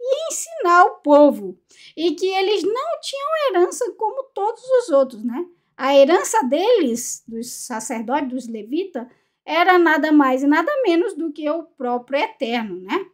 e ensinar o povo. E que eles não tinham herança como todos os outros, né? A herança deles, dos sacerdotes, dos levitas, era nada mais e nada menos do que o próprio Eterno, né?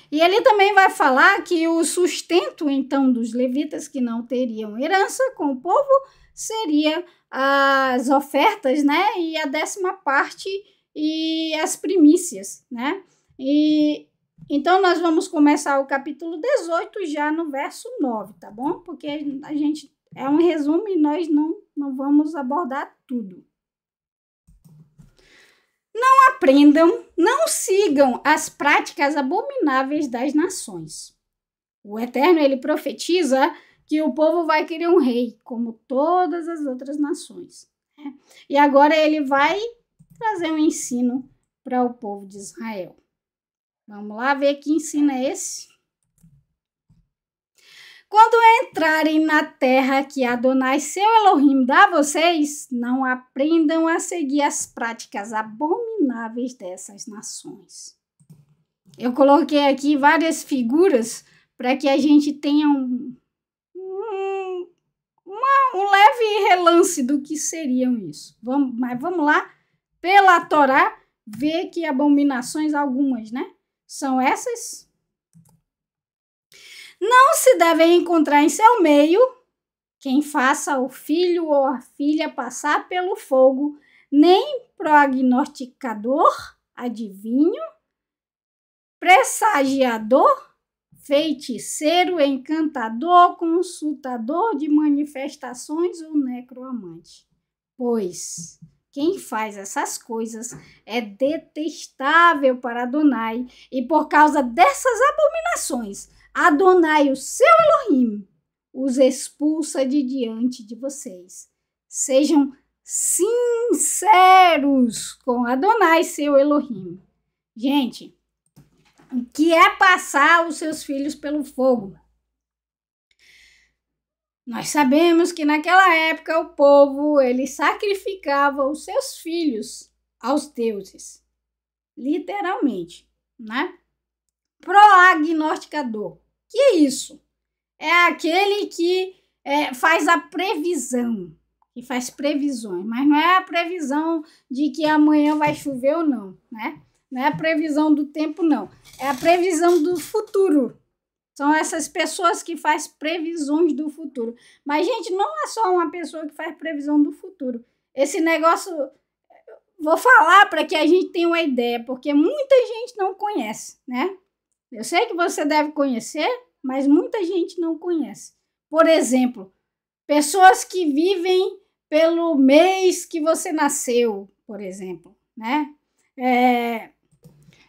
E ele também vai falar que o sustento, então, dos levitas que não teriam herança com o povo seria as ofertas, né? E a 10ª parte e as primícias, né? E então nós vamos começar o capítulo 18 já no verso 9, tá bom? Porque a gente é um resumo e nós não vamos abordar tudo. Não aprendam, não sigam as práticas abomináveis das nações. O Eterno, ele profetiza que o povo vai querer um rei, como todas as outras nações. Né? E agora ele vai trazer um ensino para o povo de Israel. Vamos lá ver que ensino é esse. Quando entrarem na terra que Adonai, seu Elohim, dá a vocês, não aprendam a seguir as práticas abomináveis dessas nações. Eu coloquei aqui várias figuras para que a gente tenha um leve relance do que seriam isso. Mas vamos lá, pela Torá, ver que abominações algumas, né? São essas. Não se devem encontrar em seu meio quem faça o filho ou a filha passar pelo fogo, nem prognosticador, adivinho, pressagiador, feiticeiro, encantador, consultador de manifestações ou necroamante. Pois quem faz essas coisas é detestável para Adonai, e por causa dessas abominações, Adonai, o seu Elohim, os expulsa de diante de vocês. Sejam sinceros com Adonai, seu Elohim. Gente, o que é passar os seus filhos pelo fogo? Nós sabemos que naquela época o povo, ele sacrificava os seus filhos aos deuses. Literalmente, né? Prognosticador. Que é isso? É aquele que faz a previsão, que faz previsões, mas não é a previsão de que amanhã vai chover ou não, né? Não é a previsão do tempo, não. É a previsão do futuro. São essas pessoas que fazem previsões do futuro. Mas, gente, não é só uma pessoa que faz previsão do futuro. Esse negócio, vou falar para que a gente tenha uma ideia, porque muita gente não conhece, né? Eu sei que você deve conhecer, mas muita gente não conhece. Por exemplo, pessoas que vivem pelo mês que você nasceu, por exemplo, né?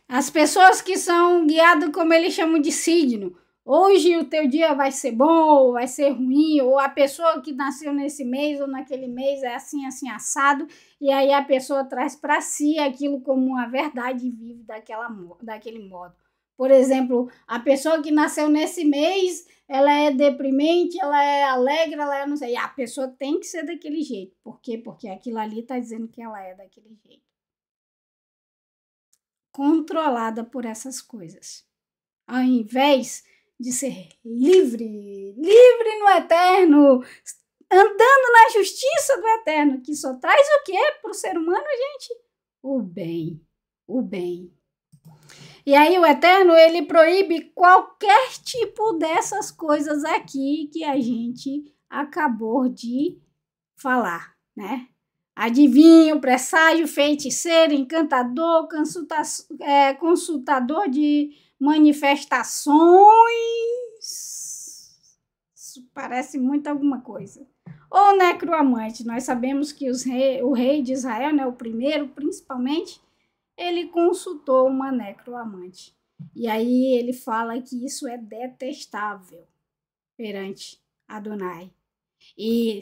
As pessoas que são guiadas, como eles chamam de signo. Hoje o teu dia vai ser bom, ou vai ser ruim, ou a pessoa que nasceu nesse mês ou naquele mês é assim, assim, assado, e aí a pessoa traz para si aquilo como uma verdade e vive daquele modo. Por exemplo, a pessoa que nasceu nesse mês, ela é deprimente, ela é alegre, ela é não sei, e a pessoa tem que ser daquele jeito. Por quê? Porque aquilo ali está dizendo que ela é daquele jeito. Controlada por essas coisas. Ao invés de ser livre no eterno, andando na justiça do eterno, que só traz o quê para o ser humano, gente? O bem. E aí o eterno, ele proíbe qualquer tipo dessas coisas aqui que a gente acabou de falar, né? Adivinho, presságio, feiticeiro, encantador, consultador de manifestações. Isso parece muito alguma coisa. Ou necroamante. Nós sabemos que o rei de Israel, né, o primeiro principalmente, ele consultou uma necroamante. E aí ele fala que isso é detestável perante Adonai. E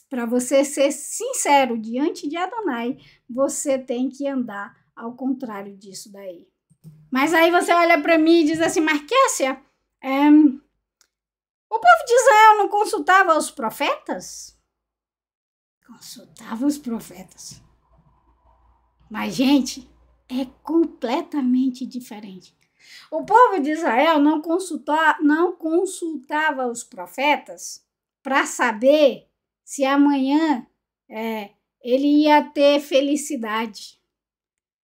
para você ser sincero diante de Adonai, você tem que andar ao contrário disso daí. Mas aí você olha para mim e diz assim, mas Kessia, o povo de Israel não consultava os profetas? Consultava os profetas. Mas, gente, é completamente diferente. O povo de Israel não consultava os profetas para saber se amanhã ele ia ter felicidade.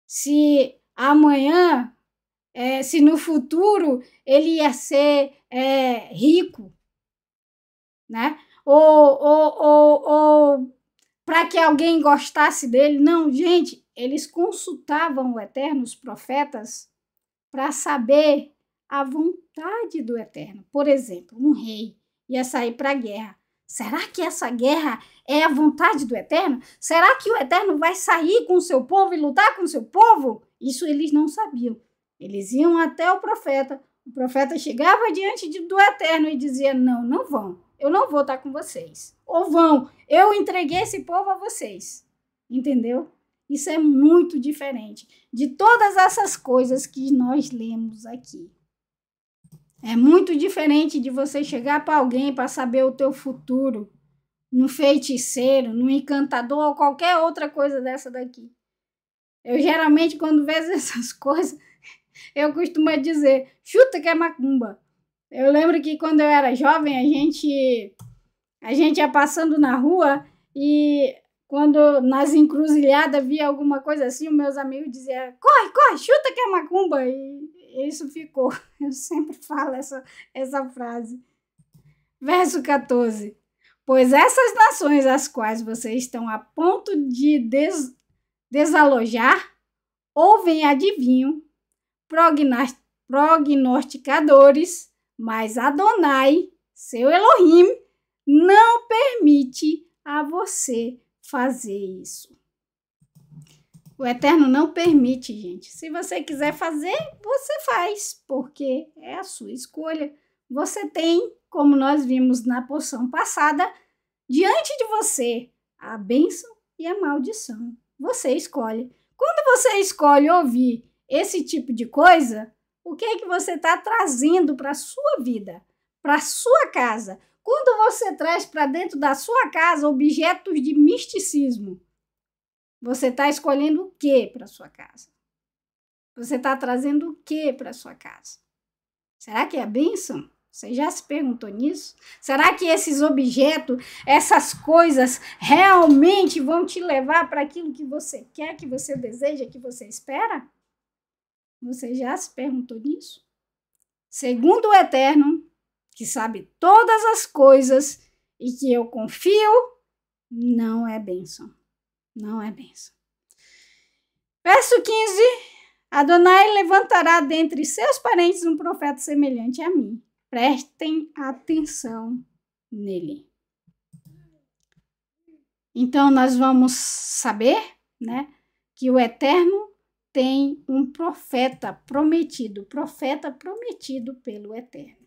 Se amanhã, se no futuro ele ia ser rico, né? Ou para que alguém gostasse dele. Não, gente, eles consultavam o Eterno, os profetas, para saber a vontade do Eterno. Por exemplo, um rei ia sair para a guerra. Será que essa guerra é a vontade do Eterno? Será que o Eterno vai sair com o seu povo e lutar com o seu povo? Isso eles não sabiam. Eles iam até o profeta chegava diante do Eterno e dizia, não vão, eu não vou estar com vocês. Ou vão, eu entreguei esse povo a vocês. Entendeu? Isso é muito diferente de todas essas coisas que nós lemos aqui. É muito diferente de você chegar para alguém para saber o teu futuro, no feiticeiro, no encantador ou qualquer outra coisa dessa daqui. Eu geralmente, quando vejo essas coisas, eu costumo dizer, chuta que é macumba. Eu lembro que quando eu era jovem, a gente ia passando na rua e quando nas encruzilhadas via alguma coisa assim, os meus amigos diziam, corre, chuta que é macumba. E isso ficou. Eu sempre falo essa frase. Verso 14. Pois essas nações as quais vocês estão a ponto de desalojar, ouvem adivinho, prognosticadores, mas Adonai, seu Elohim, não permite a você fazer isso. O Eterno não permite, gente. Se você quiser fazer, você faz, porque é a sua escolha. Você tem, como nós vimos na porção passada, diante de você a bênção e a maldição. Você escolhe. Quando você escolhe ouvir esse tipo de coisa, o que é que você está trazendo para a sua vida, para a sua casa? Quando você traz para dentro da sua casa objetos de misticismo, você está escolhendo o que para a sua casa? Você está trazendo o que para a sua casa? Será que é a bênção? Você já se perguntou nisso? Será que esses objetos, essas coisas, realmente vão te levar para aquilo que você quer, que você deseja, que você espera? Você já se perguntou nisso? Segundo o Eterno, que sabe todas as coisas e que eu confio, não é bênção. Não é bênção. Verso 15. Adonai levantará dentre seus parentes um profeta semelhante a mim. Prestem atenção nele. Então, nós vamos saber, né, que o Eterno tem um profeta prometido pelo Eterno.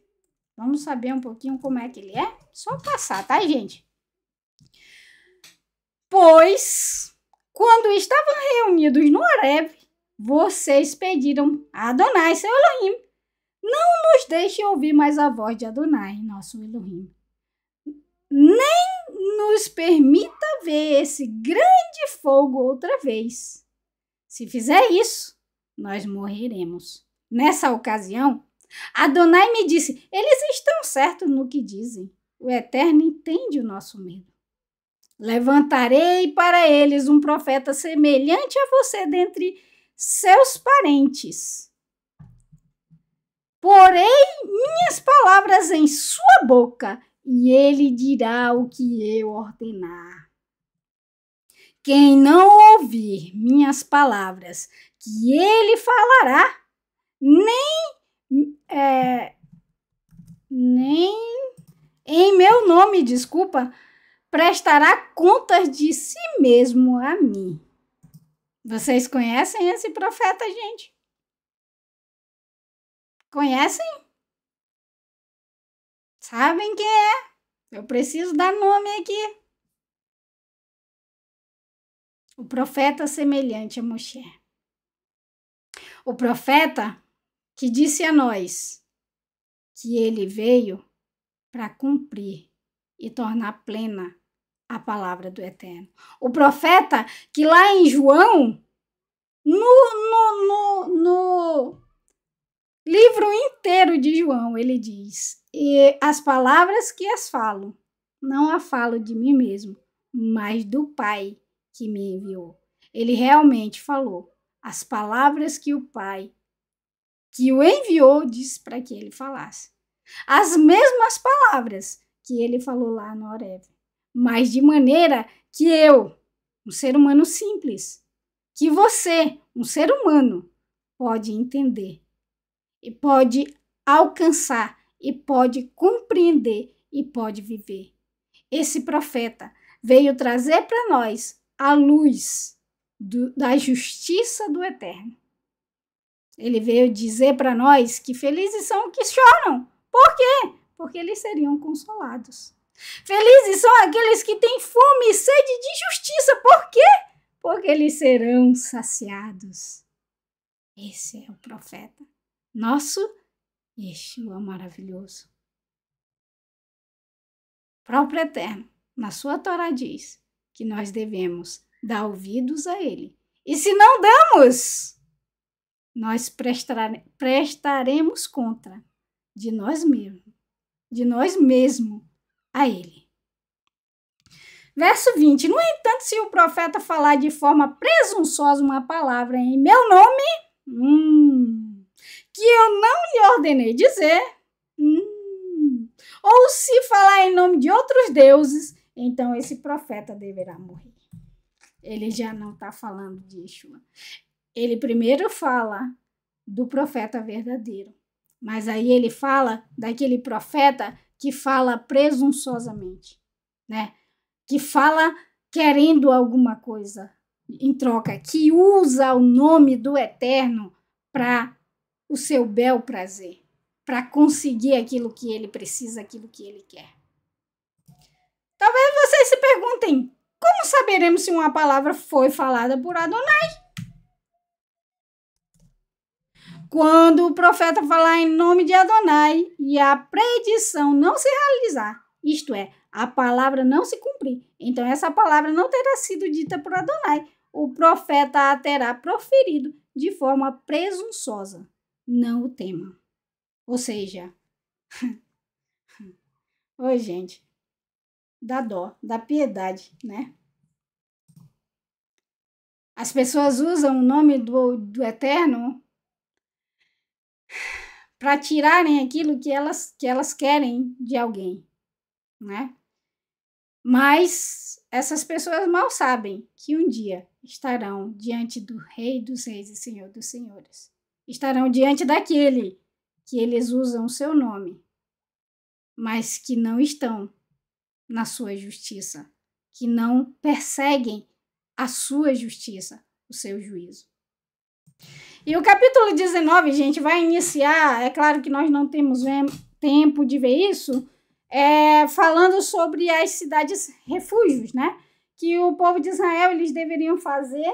Vamos saber um pouquinho como é que ele é? Só passar, tá, gente? Pois, quando estavam reunidos no Horeb, vocês pediram a Adonai, seu Elohim, não nos deixe ouvir mais a voz de Adonai, nosso Elohim. Nem nos permita ver esse grande fogo outra vez. Se fizer isso, nós morreremos. Nessa ocasião, Adonai me disse, eles estão certos no que dizem. O Eterno entende o nosso medo. Levantarei para eles um profeta semelhante a você dentre seus parentes. Porei minhas palavras em sua boca e ele dirá o que eu ordenar. Quem não ouvir minhas palavras que ele falará, nem em meu nome, prestará contas de si mesmo a mim. Vocês conhecem esse profeta, gente? Conhecem? Sabem quem é? Eu preciso dar nome aqui. O profeta semelhante a Moshe. O profeta que disse a nós que ele veio para cumprir e tornar plena a palavra do Eterno. O profeta que lá em João, no livro inteiro de João, ele diz, e as palavras que as falo, não a falo de mim mesmo, mas do Pai que me enviou. Ele realmente falou as palavras que o Pai que o enviou disse para que ele falasse. As mesmas palavras que ele falou lá no Horeb, mas de maneira que eu, um ser humano simples, que você, um ser humano, pode entender e pode alcançar e pode compreender e pode viver. Esse profeta veio trazer para nós a luz da justiça do Eterno. Ele veio dizer para nós que felizes são os que choram. Por quê? Porque eles seriam consolados. Felizes são aqueles que têm fome e sede de justiça. Por quê? Porque eles serão saciados. Esse é o profeta. Nosso Yeshua maravilhoso. O próprio Eterno, na sua Torá, diz que nós devemos dar ouvidos a ele. E se não damos, nós prestaremos conta de nós mesmos a ele. Verso 20. No entanto, se o profeta falar de forma presunçosa uma palavra em meu nome, que eu não lhe ordenei dizer, ou se falar em nome de outros deuses, então esse profeta deverá morrer. Ele já não está falando de Yeshua. Ele primeiro fala do profeta verdadeiro, mas aí ele fala daquele profeta que fala presunçosamente, né? Que fala querendo alguma coisa em troca, que usa o nome do Eterno para o seu bel prazer, para conseguir aquilo que ele precisa, aquilo que ele quer. Talvez vocês se perguntem, como saberemos se uma palavra foi falada por Adonai? Quando o profeta falar em nome de Adonai e a predição não se realizar, isto é, a palavra não se cumprir, então essa palavra não terá sido dita por Adonai, o profeta a terá proferido de forma presunçosa. Não o temam. Ou seja, oi gente, dá dó, dá piedade, né? As pessoas usam o nome do Eterno para tirarem aquilo que elas querem de alguém, né? Mas essas pessoas mal sabem que um dia estarão diante do Rei dos Reis e Senhor dos Senhores. Estarão diante daquele que eles usam o seu nome, mas que não estão na sua justiça, que não perseguem a sua justiça, o seu juízo. E o capítulo 19, gente, vai iniciar, é claro que nós não temos tempo de ver isso, falando sobre as cidades refúgios, né? Que o povo de Israel, eles deveriam fazer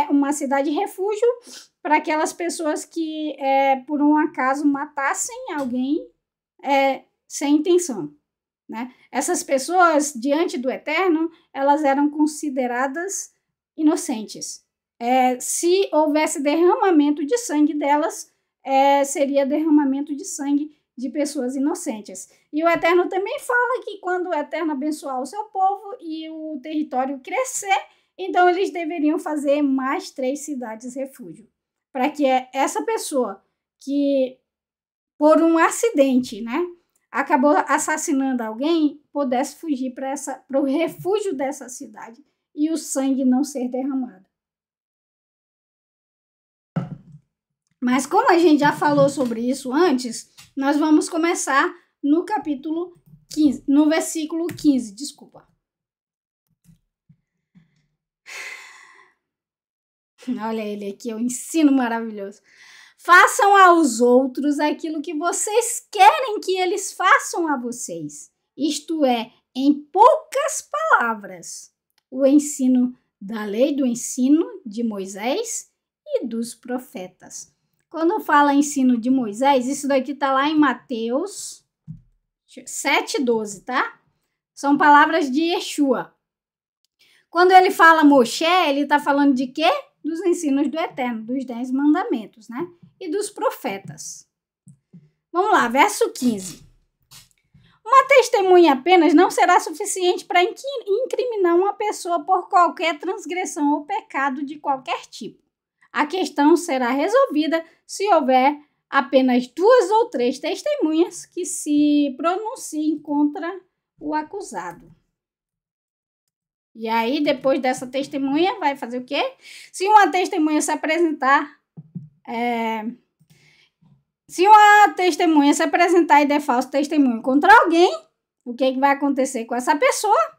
uma cidade refúgio para aquelas pessoas que, por um acaso, matassem alguém sem intenção, né? Essas pessoas, diante do Eterno, elas eram consideradas inocentes. Se houvesse derramamento de sangue delas, seria derramamento de sangue de pessoas inocentes. E o Eterno também fala que quando o Eterno abençoar o seu povo e o território crescer, então eles deveriam fazer mais 3 cidades refúgio, para que essa pessoa que, por um acidente, né, acabou assassinando alguém, pudesse fugir para o refúgio dessa cidade e o sangue não ser derramado. Mas como a gente já falou sobre isso antes, nós vamos começar no capítulo 15, no versículo 15, desculpa. Olha ele aqui, é um ensino maravilhoso. Façam aos outros aquilo que vocês querem que eles façam a vocês. Isto é, em poucas palavras, o ensino da lei, do ensino de Moisés e dos profetas. Quando fala ensino de Moisés, isso daqui está lá em Mateus 7,12, tá? São palavras de Yeshua. Quando ele fala Moshe, ele está falando de quê? Dos ensinos do Eterno, dos 10 mandamentos, né? E dos profetas. Vamos lá, verso 15. Uma testemunha apenas não será suficiente para incriminar uma pessoa por qualquer transgressão ou pecado de qualquer tipo. A questão será resolvida se houver apenas 2 ou 3 testemunhas que se pronunciem contra o acusado. E aí, depois dessa testemunha, vai fazer o quê? Se uma testemunha se apresentar, e der falso testemunho contra alguém, o que vai acontecer com essa pessoa?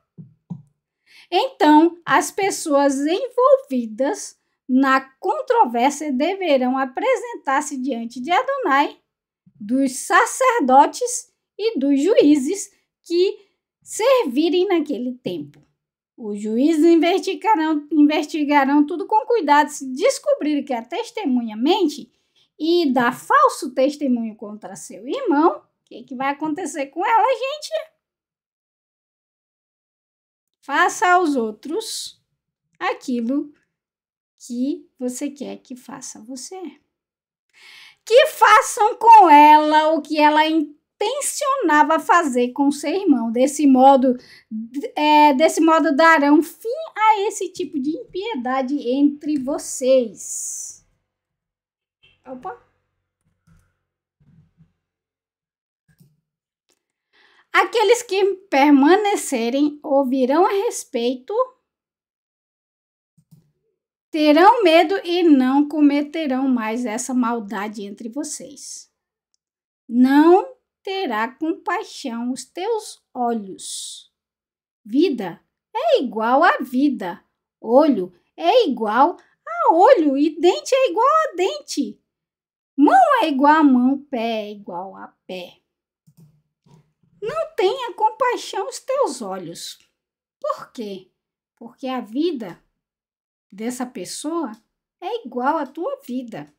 Então, as pessoas envolvidas na controvérsia deverão apresentar-se diante de Adonai, dos sacerdotes e dos juízes que servirem naquele tempo. Os juízes investigarão tudo com cuidado. Se descobrirem que a testemunha mente e dá falso testemunho contra seu irmão, o que vai acontecer com ela, gente? Faça aos outros aquilo que você quer que faça a você. Que façam com ela o que ela intencionava fazer com seu irmão. Desse modo darão fim a esse tipo de impiedade entre vocês. Opa! Aqueles que permanecerem ouvirão a respeito, terão medo e não cometerão mais essa maldade entre vocês. Não terá compaixão os teus olhos. Vida é igual a vida. Olho é igual a olho e dente é igual a dente. Mão é igual a mão, pé é igual a pé. Não tenha compaixão os teus olhos. Por quê? Porque a vida dessa pessoa é igual à tua vida,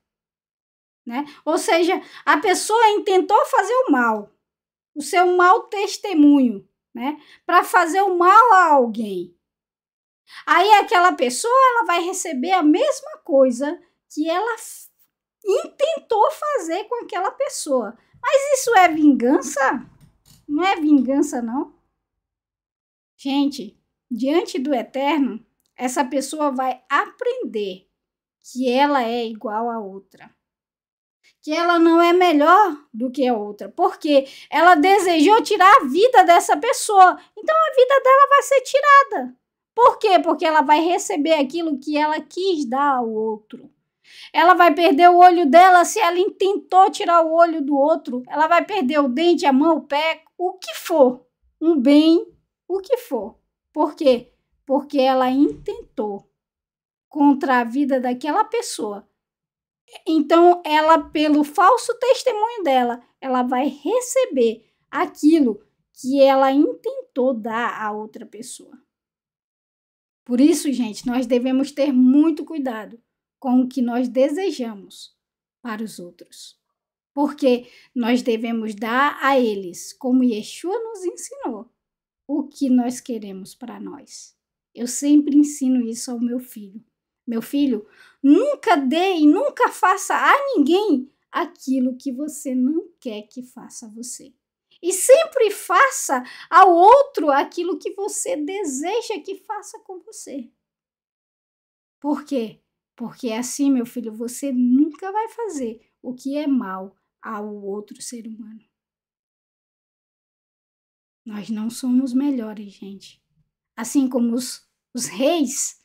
né? Ou seja, a pessoa intentou fazer o mal, o seu mau testemunho, né? Para fazer o mal a alguém. Aí aquela pessoa, ela vai receber a mesma coisa que ela intentou fazer com aquela pessoa. Mas isso é vingança? Não é vingança, não. Gente, diante do Eterno, essa pessoa vai aprender que ela é igual a outra. que ela não é melhor do que a outra, porque ela desejou tirar a vida dessa pessoa. Então a vida dela vai ser tirada. Por quê? Porque ela vai receber aquilo que ela quis dar ao outro. Ela vai perder o olho dela se ela tentou tirar o olho do outro. Ela vai perder o dente, a mão, o pé, o que for. Um bem, o que for. Por quê? Porque ela intentou contra a vida daquela pessoa. Então, ela, pelo falso testemunho dela, ela vai receber aquilo que ela intentou dar a outra pessoa. Por isso, gente, nós devemos ter muito cuidado com o que nós desejamos para os outros. Porque nós devemos dar a eles, como Yeshua nos ensinou, o que nós queremos para nós. Eu sempre ensino isso ao meu filho. Meu filho, nunca dê e nunca faça a ninguém aquilo que você não quer que faça a você. E sempre faça ao outro aquilo que você deseja que faça com você. Por quê? Porque assim, meu filho, você nunca vai fazer o que é mal ao outro ser humano. Nós não somos melhores, gente. Assim como os reis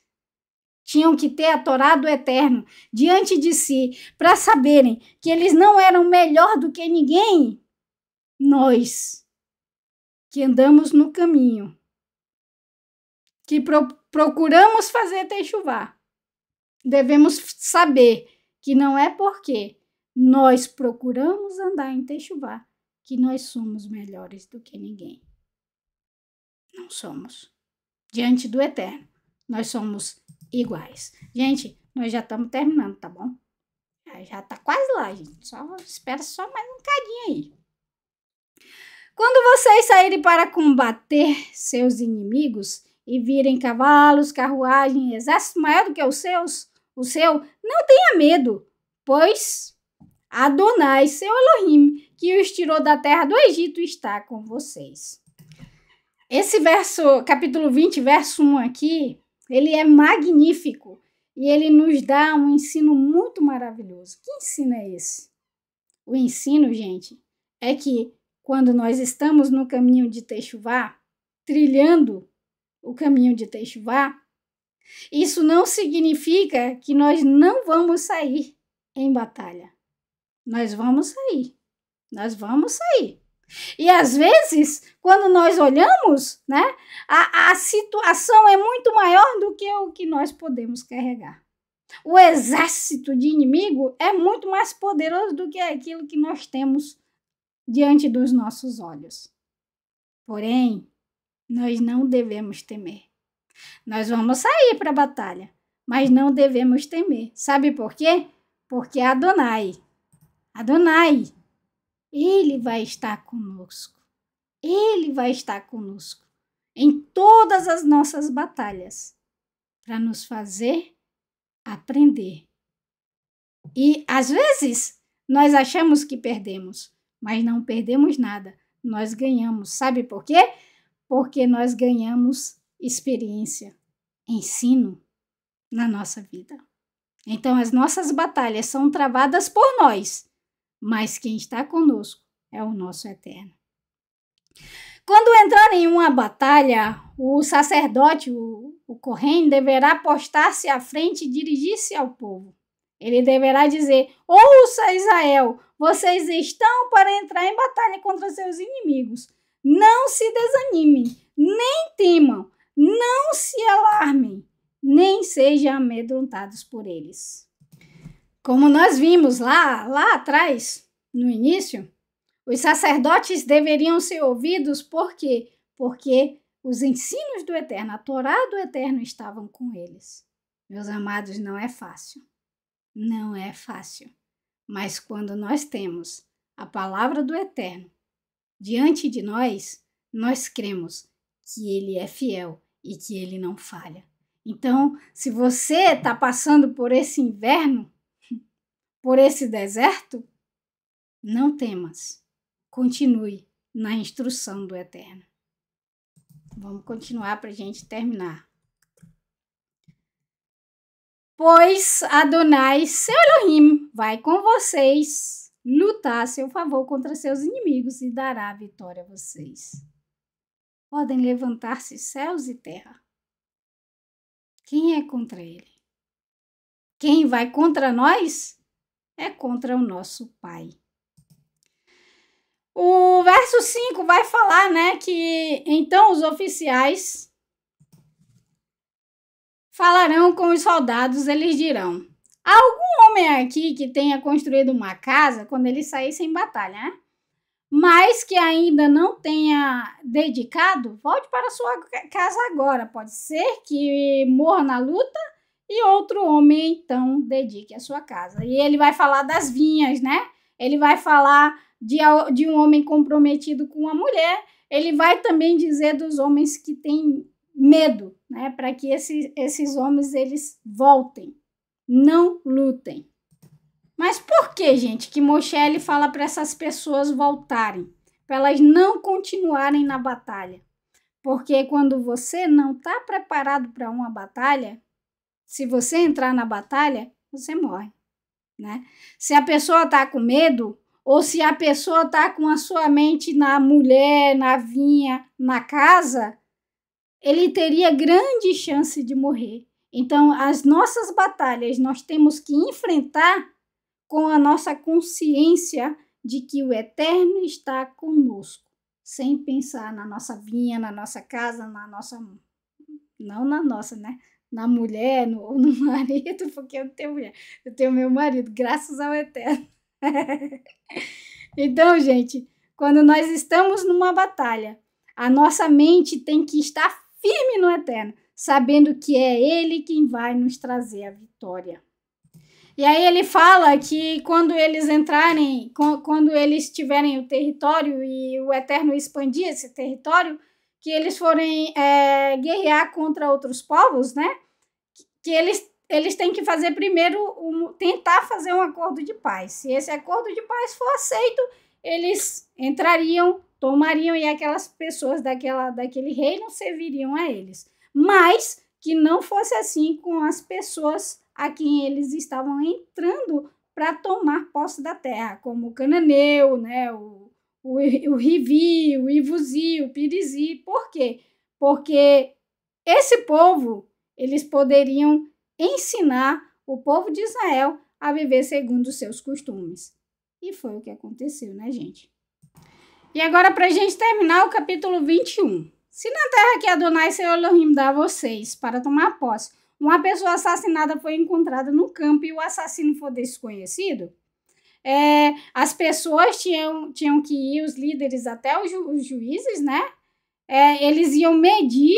tinham que ter a Torá do Eterno diante de si para saberem que eles não eram melhor do que ninguém. Nós, que andamos no caminho, que procuramos fazer techuvá, devemos saber que não é porque nós procuramos andar em techuvá que nós somos melhores do que ninguém. Não somos. Diante do Eterno, nós somos iguais. Gente, nós já estamos terminando, tá bom? Já tá quase lá, gente. Espera só mais um bocadinho aí. Quando vocês saírem para combater seus inimigos e virem cavalos, carruagem, exército maior do que o seu, não tenha medo, pois Adonai, seu Elohim, que os tirou da terra do Egito, está com vocês. Esse verso, capítulo 20, verso 1 aqui, ele é magnífico e ele nos dá um ensino muito maravilhoso. Que ensino é esse? O ensino, gente, é que quando nós estamos no caminho de techuvá, trilhando o caminho de techuvá, isso não significa que nós não vamos sair em batalha. Nós vamos sair. Nós vamos sair. E às vezes, quando nós olhamos, né, a situação é muito maior do que o que nós podemos carregar. O exército de inimigo é muito mais poderoso do que aquilo que nós temos diante dos nossos olhos. Porém, nós não devemos temer. Nós vamos sair para a batalha, mas não devemos temer. Sabe por quê? Porque Adonai, Ele vai estar conosco. Ele vai estar conosco em todas as nossas batalhas para nos fazer aprender. E às vezes nós achamos que perdemos, mas não perdemos nada. Nós ganhamos. Sabe por quê? Porque nós ganhamos experiência, ensino na nossa vida. Então as nossas batalhas são travadas por nós, mas quem está conosco é o nosso Eterno. Quando entrar em uma batalha, o sacerdote, o Kohen, deverá postar-se à frente e dirigir-se ao povo. Ele deverá dizer: ouça Israel, vocês estão para entrar em batalha contra seus inimigos. Não se desanimem, nem temam, não se alarmem, nem sejam amedrontados por eles. Como nós vimos lá atrás, no início, os sacerdotes deveriam ser ouvidos por quê? Porque os ensinos do Eterno, a Torá do Eterno estavam com eles. Meus amados, não é fácil. Não é fácil. Mas quando nós temos a palavra do Eterno diante de nós, nós cremos que Ele é fiel e que Ele não falha. Então, se você está passando por esse inverno, por esse deserto, não temas. Continue na instrução do Eterno. Vamos continuar para a gente terminar. Pois Adonai, seu Elohim, vai com vocês lutar a seu favor contra seus inimigos e dará a vitória a vocês. Podem levantar-se céus e terra. Quem é contra ele? Quem vai contra nós é contra o nosso Pai. O verso 5 vai falar, né, que então os oficiais falarão com os soldados, eles dirão: há algum homem aqui que tenha construído uma casa quando ele saísse em batalha, né? Mas que ainda não tenha dedicado, volte para sua casa agora. Pode ser que morra na luta e outro homem, então, dedique a sua casa. E ele vai falar das vinhas, né? Ele vai falar de um homem comprometido com uma mulher. Ele vai também dizer dos homens que têm medo, né? Para que esses homens, eles voltem, não lutem. Mas por que, gente, que Moshe ele fala para essas pessoas voltarem? Para elas não continuarem na batalha. Porque quando você não está preparado para uma batalha, se você entrar na batalha, você morre, né? Se a pessoa está com medo, ou se a pessoa está com a sua mente na mulher, na vinha, na casa, ele teria grande chance de morrer. Então, as nossas batalhas nós temos que enfrentar com a nossa consciência de que o Eterno está conosco, sem pensar na nossa vinha, na nossa casa, na nossa... Não na nossa, né? Na mulher, no marido, porque eu não tenho mulher. Eu tenho meu marido, graças ao Eterno. Então, gente, quando nós estamos numa batalha, a nossa mente tem que estar firme no Eterno, sabendo que é Ele quem vai nos trazer a vitória. E aí ele fala que quando eles entrarem, quando eles tiverem o território e o Eterno expandir esse território, que eles forem guerrear contra outros povos, né? Que eles têm que fazer primeiro, tentar fazer um acordo de paz. Se esse acordo de paz for aceito, eles entrariam, tomariam e aquelas pessoas daquele reino serviriam a eles. Mas que não fosse assim com as pessoas a quem eles estavam entrando para tomar posse da terra, como o cananeu, né, o Rivi, o Ivuzi, o Pirizi. Por quê? Porque esse povo, eles poderiam ensinar o povo de Israel a viver segundo os seus costumes. E foi o que aconteceu, né, gente? E agora, para a gente terminar o capítulo 21. Se na terra que Adonai, seu Elohim, dá a vocês para tomar posse, uma pessoa assassinada foi encontrada no campo e o assassino for desconhecido, as pessoas tinham que ir, os líderes até os juízes, né? Eles iam medir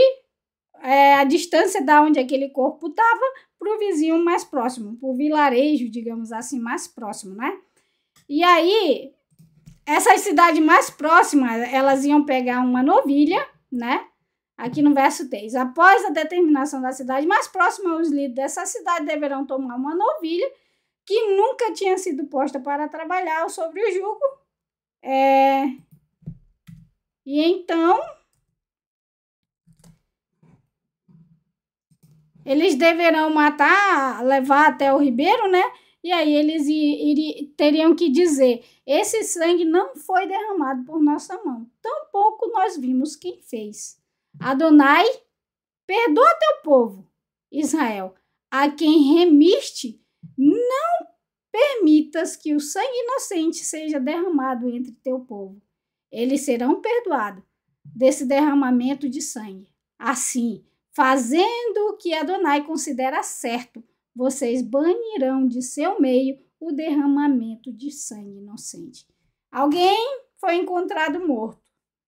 a distância da onde aquele corpo estava para o vizinho mais próximo, para o vilarejo, digamos assim, mais próximo, né? E aí, essas cidades mais próximas, elas iam pegar uma novilha, né? Aqui no verso 3, após a determinação da cidade mais próxima, os líderes dessa cidade deverão tomar uma novilha que nunca tinha sido posta para trabalhar sobre o jugo. E então, eles deverão matar, levar até o ribeiro, né? E aí eles teriam que dizer: esse sangue não foi derramado por nossa mão, tampouco nós vimos quem fez. Adonai, perdoa teu povo, Israel, a quem remiste, não permitas que o sangue inocente seja derramado entre teu povo. Eles serão perdoados desse derramamento de sangue. Assim, fazendo o que Adonai considera certo, vocês banirão de seu meio o derramamento de sangue inocente. Alguém foi encontrado morto.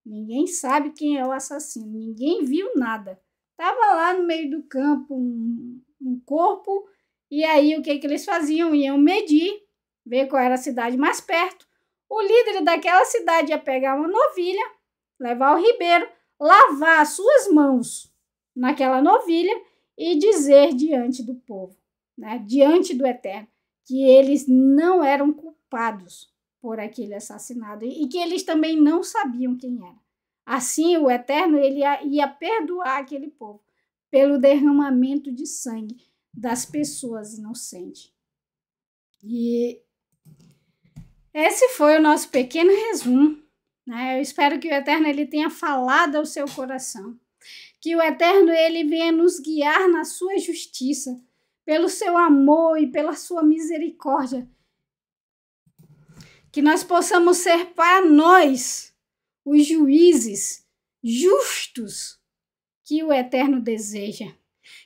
Ninguém sabe quem é o assassino. Ninguém viu nada. Estava lá no meio do campo um corpo. E aí o que eles faziam? Iam medir, ver qual era a cidade mais perto. O líder daquela cidade ia pegar uma novilha, levar ao ribeiro, lavar as suas mãos naquela novilha e dizer diante do povo, né, diante do Eterno, que eles não eram culpados por aquele assassinado e que eles também não sabiam quem era. Assim, o Eterno ele ia perdoar aquele povo pelo derramamento de sangue das pessoas inocentes. E Esse foi o nosso pequeno resumo, né? Eu espero que o Eterno ele tenha falado ao seu coração, que o Eterno ele venha nos guiar na sua justiça, pelo seu amor e pela sua misericórdia, que nós possamos ser para nós os juízes justos que o Eterno deseja,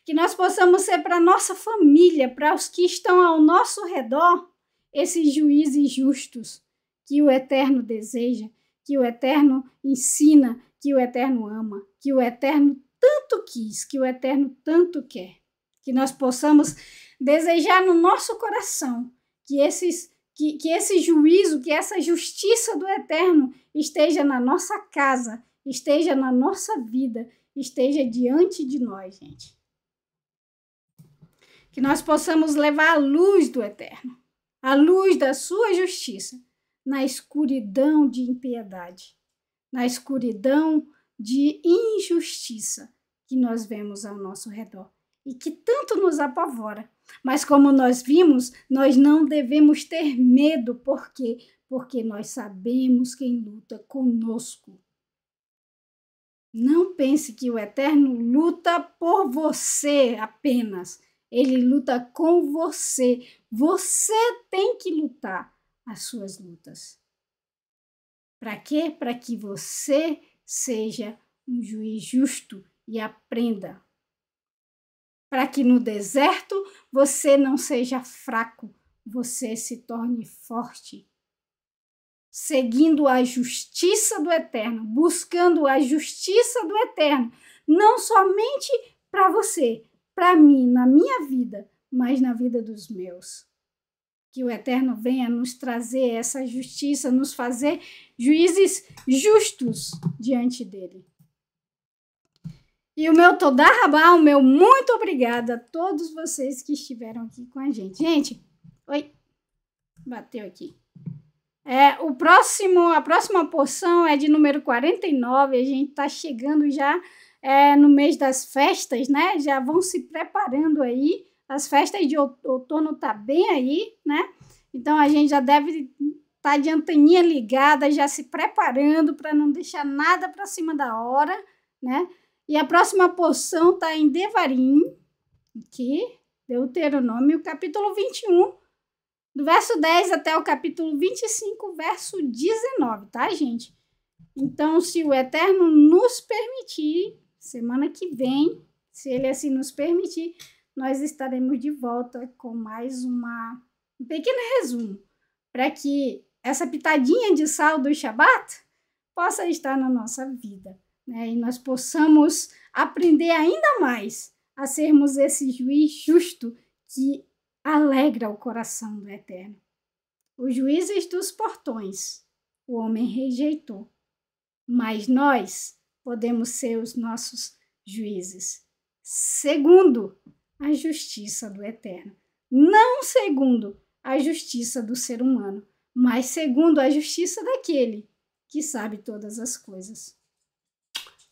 que nós possamos ser para nossa família, para os que estão ao nosso redor, esses juízes justos que o Eterno deseja, que o Eterno ensina, que o Eterno ama, que o Eterno tanto quis, que o Eterno tanto quer. Que nós possamos desejar no nosso coração que esse juízo, que essa justiça do Eterno esteja na nossa casa, esteja na nossa vida, esteja diante de nós, gente. Que nós possamos levar a luz do Eterno, a luz da sua justiça, na escuridão de impiedade, na escuridão de injustiça que nós vemos ao nosso redor e que tanto nos apavora. Mas como nós vimos, nós não devemos ter medo, por quê? Porque nós sabemos quem luta conosco. Não pense que o Eterno luta por você apenas. Ele luta com você. Você tem que lutar as suas lutas. Para quê? Para que você seja um juiz justo e aprenda. Para que no deserto você não seja fraco, você se torne forte. Seguindo a justiça do Eterno, buscando a justiça do Eterno, não somente para você, para mim, na minha vida, mas na vida dos meus. Que o Eterno venha nos trazer essa justiça, nos fazer juízes justos diante dele. E o meu Todá Rabá, o meu muito obrigada a todos vocês que estiveram aqui com a gente. Gente, oi, bateu aqui. A próxima porção é de número 49, a gente está chegando já no mês das festas, né? Já vão se preparando aí, as festas de outono tá bem aí, né? Então a gente já deve estar de anteninha ligada, já se preparando para não deixar nada para cima da hora, né? E a próxima porção está em Devarim, aqui, Deuteronômio, capítulo 21, do verso 10 até o capítulo 25, verso 19, tá, gente? Então, se o Eterno nos permitir, semana que vem, se ele assim nos permitir, nós estaremos de volta com mais um pequeno resumo, para que essa pitadinha de sal do Shabat possa estar na nossa vida, né? E nós possamos aprender ainda mais a sermos esse juiz justo que alegra o coração do Eterno. Os juízes dos portões o homem rejeitou, mas nós podemos ser os nossos juízes, segundo a justiça do Eterno. Não segundo a justiça do ser humano, mas segundo a justiça daquele que sabe todas as coisas.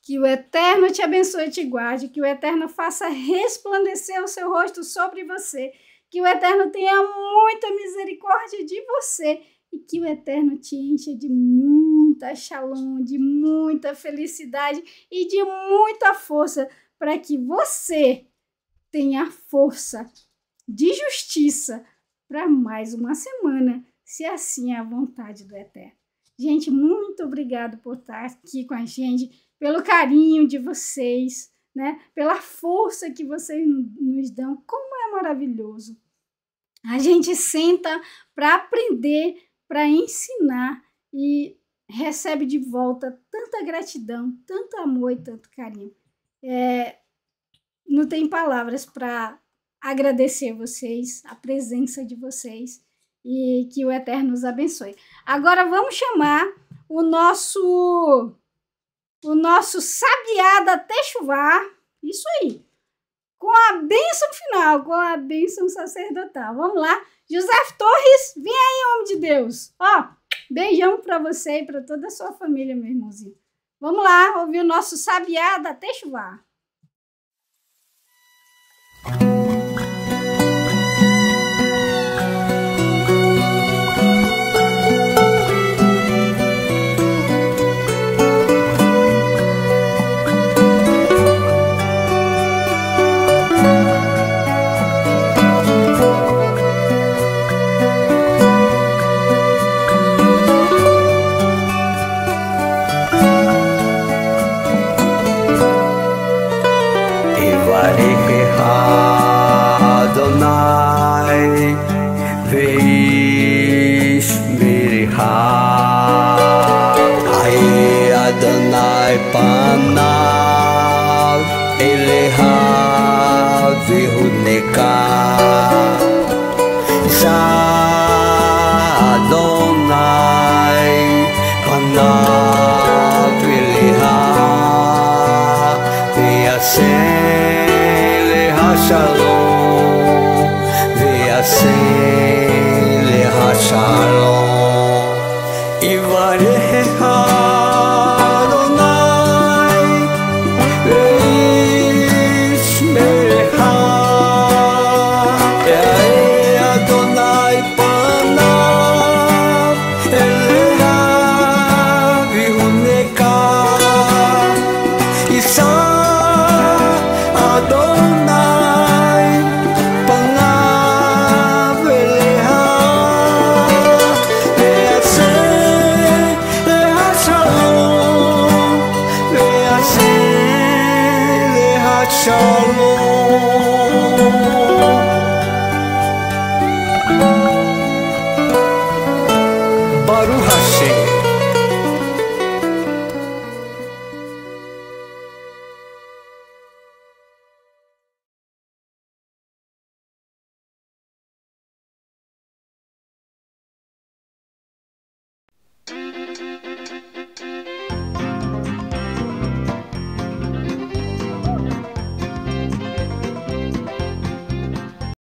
Que o Eterno te abençoe e te guarde, que o Eterno faça resplandecer o seu rosto sobre você, que o Eterno tenha muita misericórdia de você e que o Eterno te encha de muita shalom, de muita felicidade e de muita força para que você tenha força de justiça para mais uma semana, se assim é a vontade do Eterno. Gente, muito obrigado por estar aqui com a gente, pelo carinho de vocês, né? Pela força que vocês nos dão. Como é maravilhoso. A gente senta para aprender, para ensinar e recebe de volta tanta gratidão, tanto amor e tanto carinho. Não tem palavras para agradecer vocês, a presença de vocês e que o Eterno nos abençoe. Agora vamos chamar o nosso sabiá da Techuvá, isso aí, com a bênção final, com a bênção sacerdotal. Vamos lá, José Torres, vem aí, homem de Deus. Ó, beijão para você e para toda a sua família, meu irmãozinho. Vamos lá, ouvir o nosso sabiá da Techuvá.
Adonai v'yishmerecha. Adonai panav elecha v'yehuneka. Adonai panav elecha v'yaseh lecha shalom, v'yaseh lecha shalom. Yivarecha Adonai v'yishmerecha. Adonai panav elecha v'yehuneka. Yisa Adonai panav elecha v'yaseh lecha shalom, v'yaseh lecha shalom.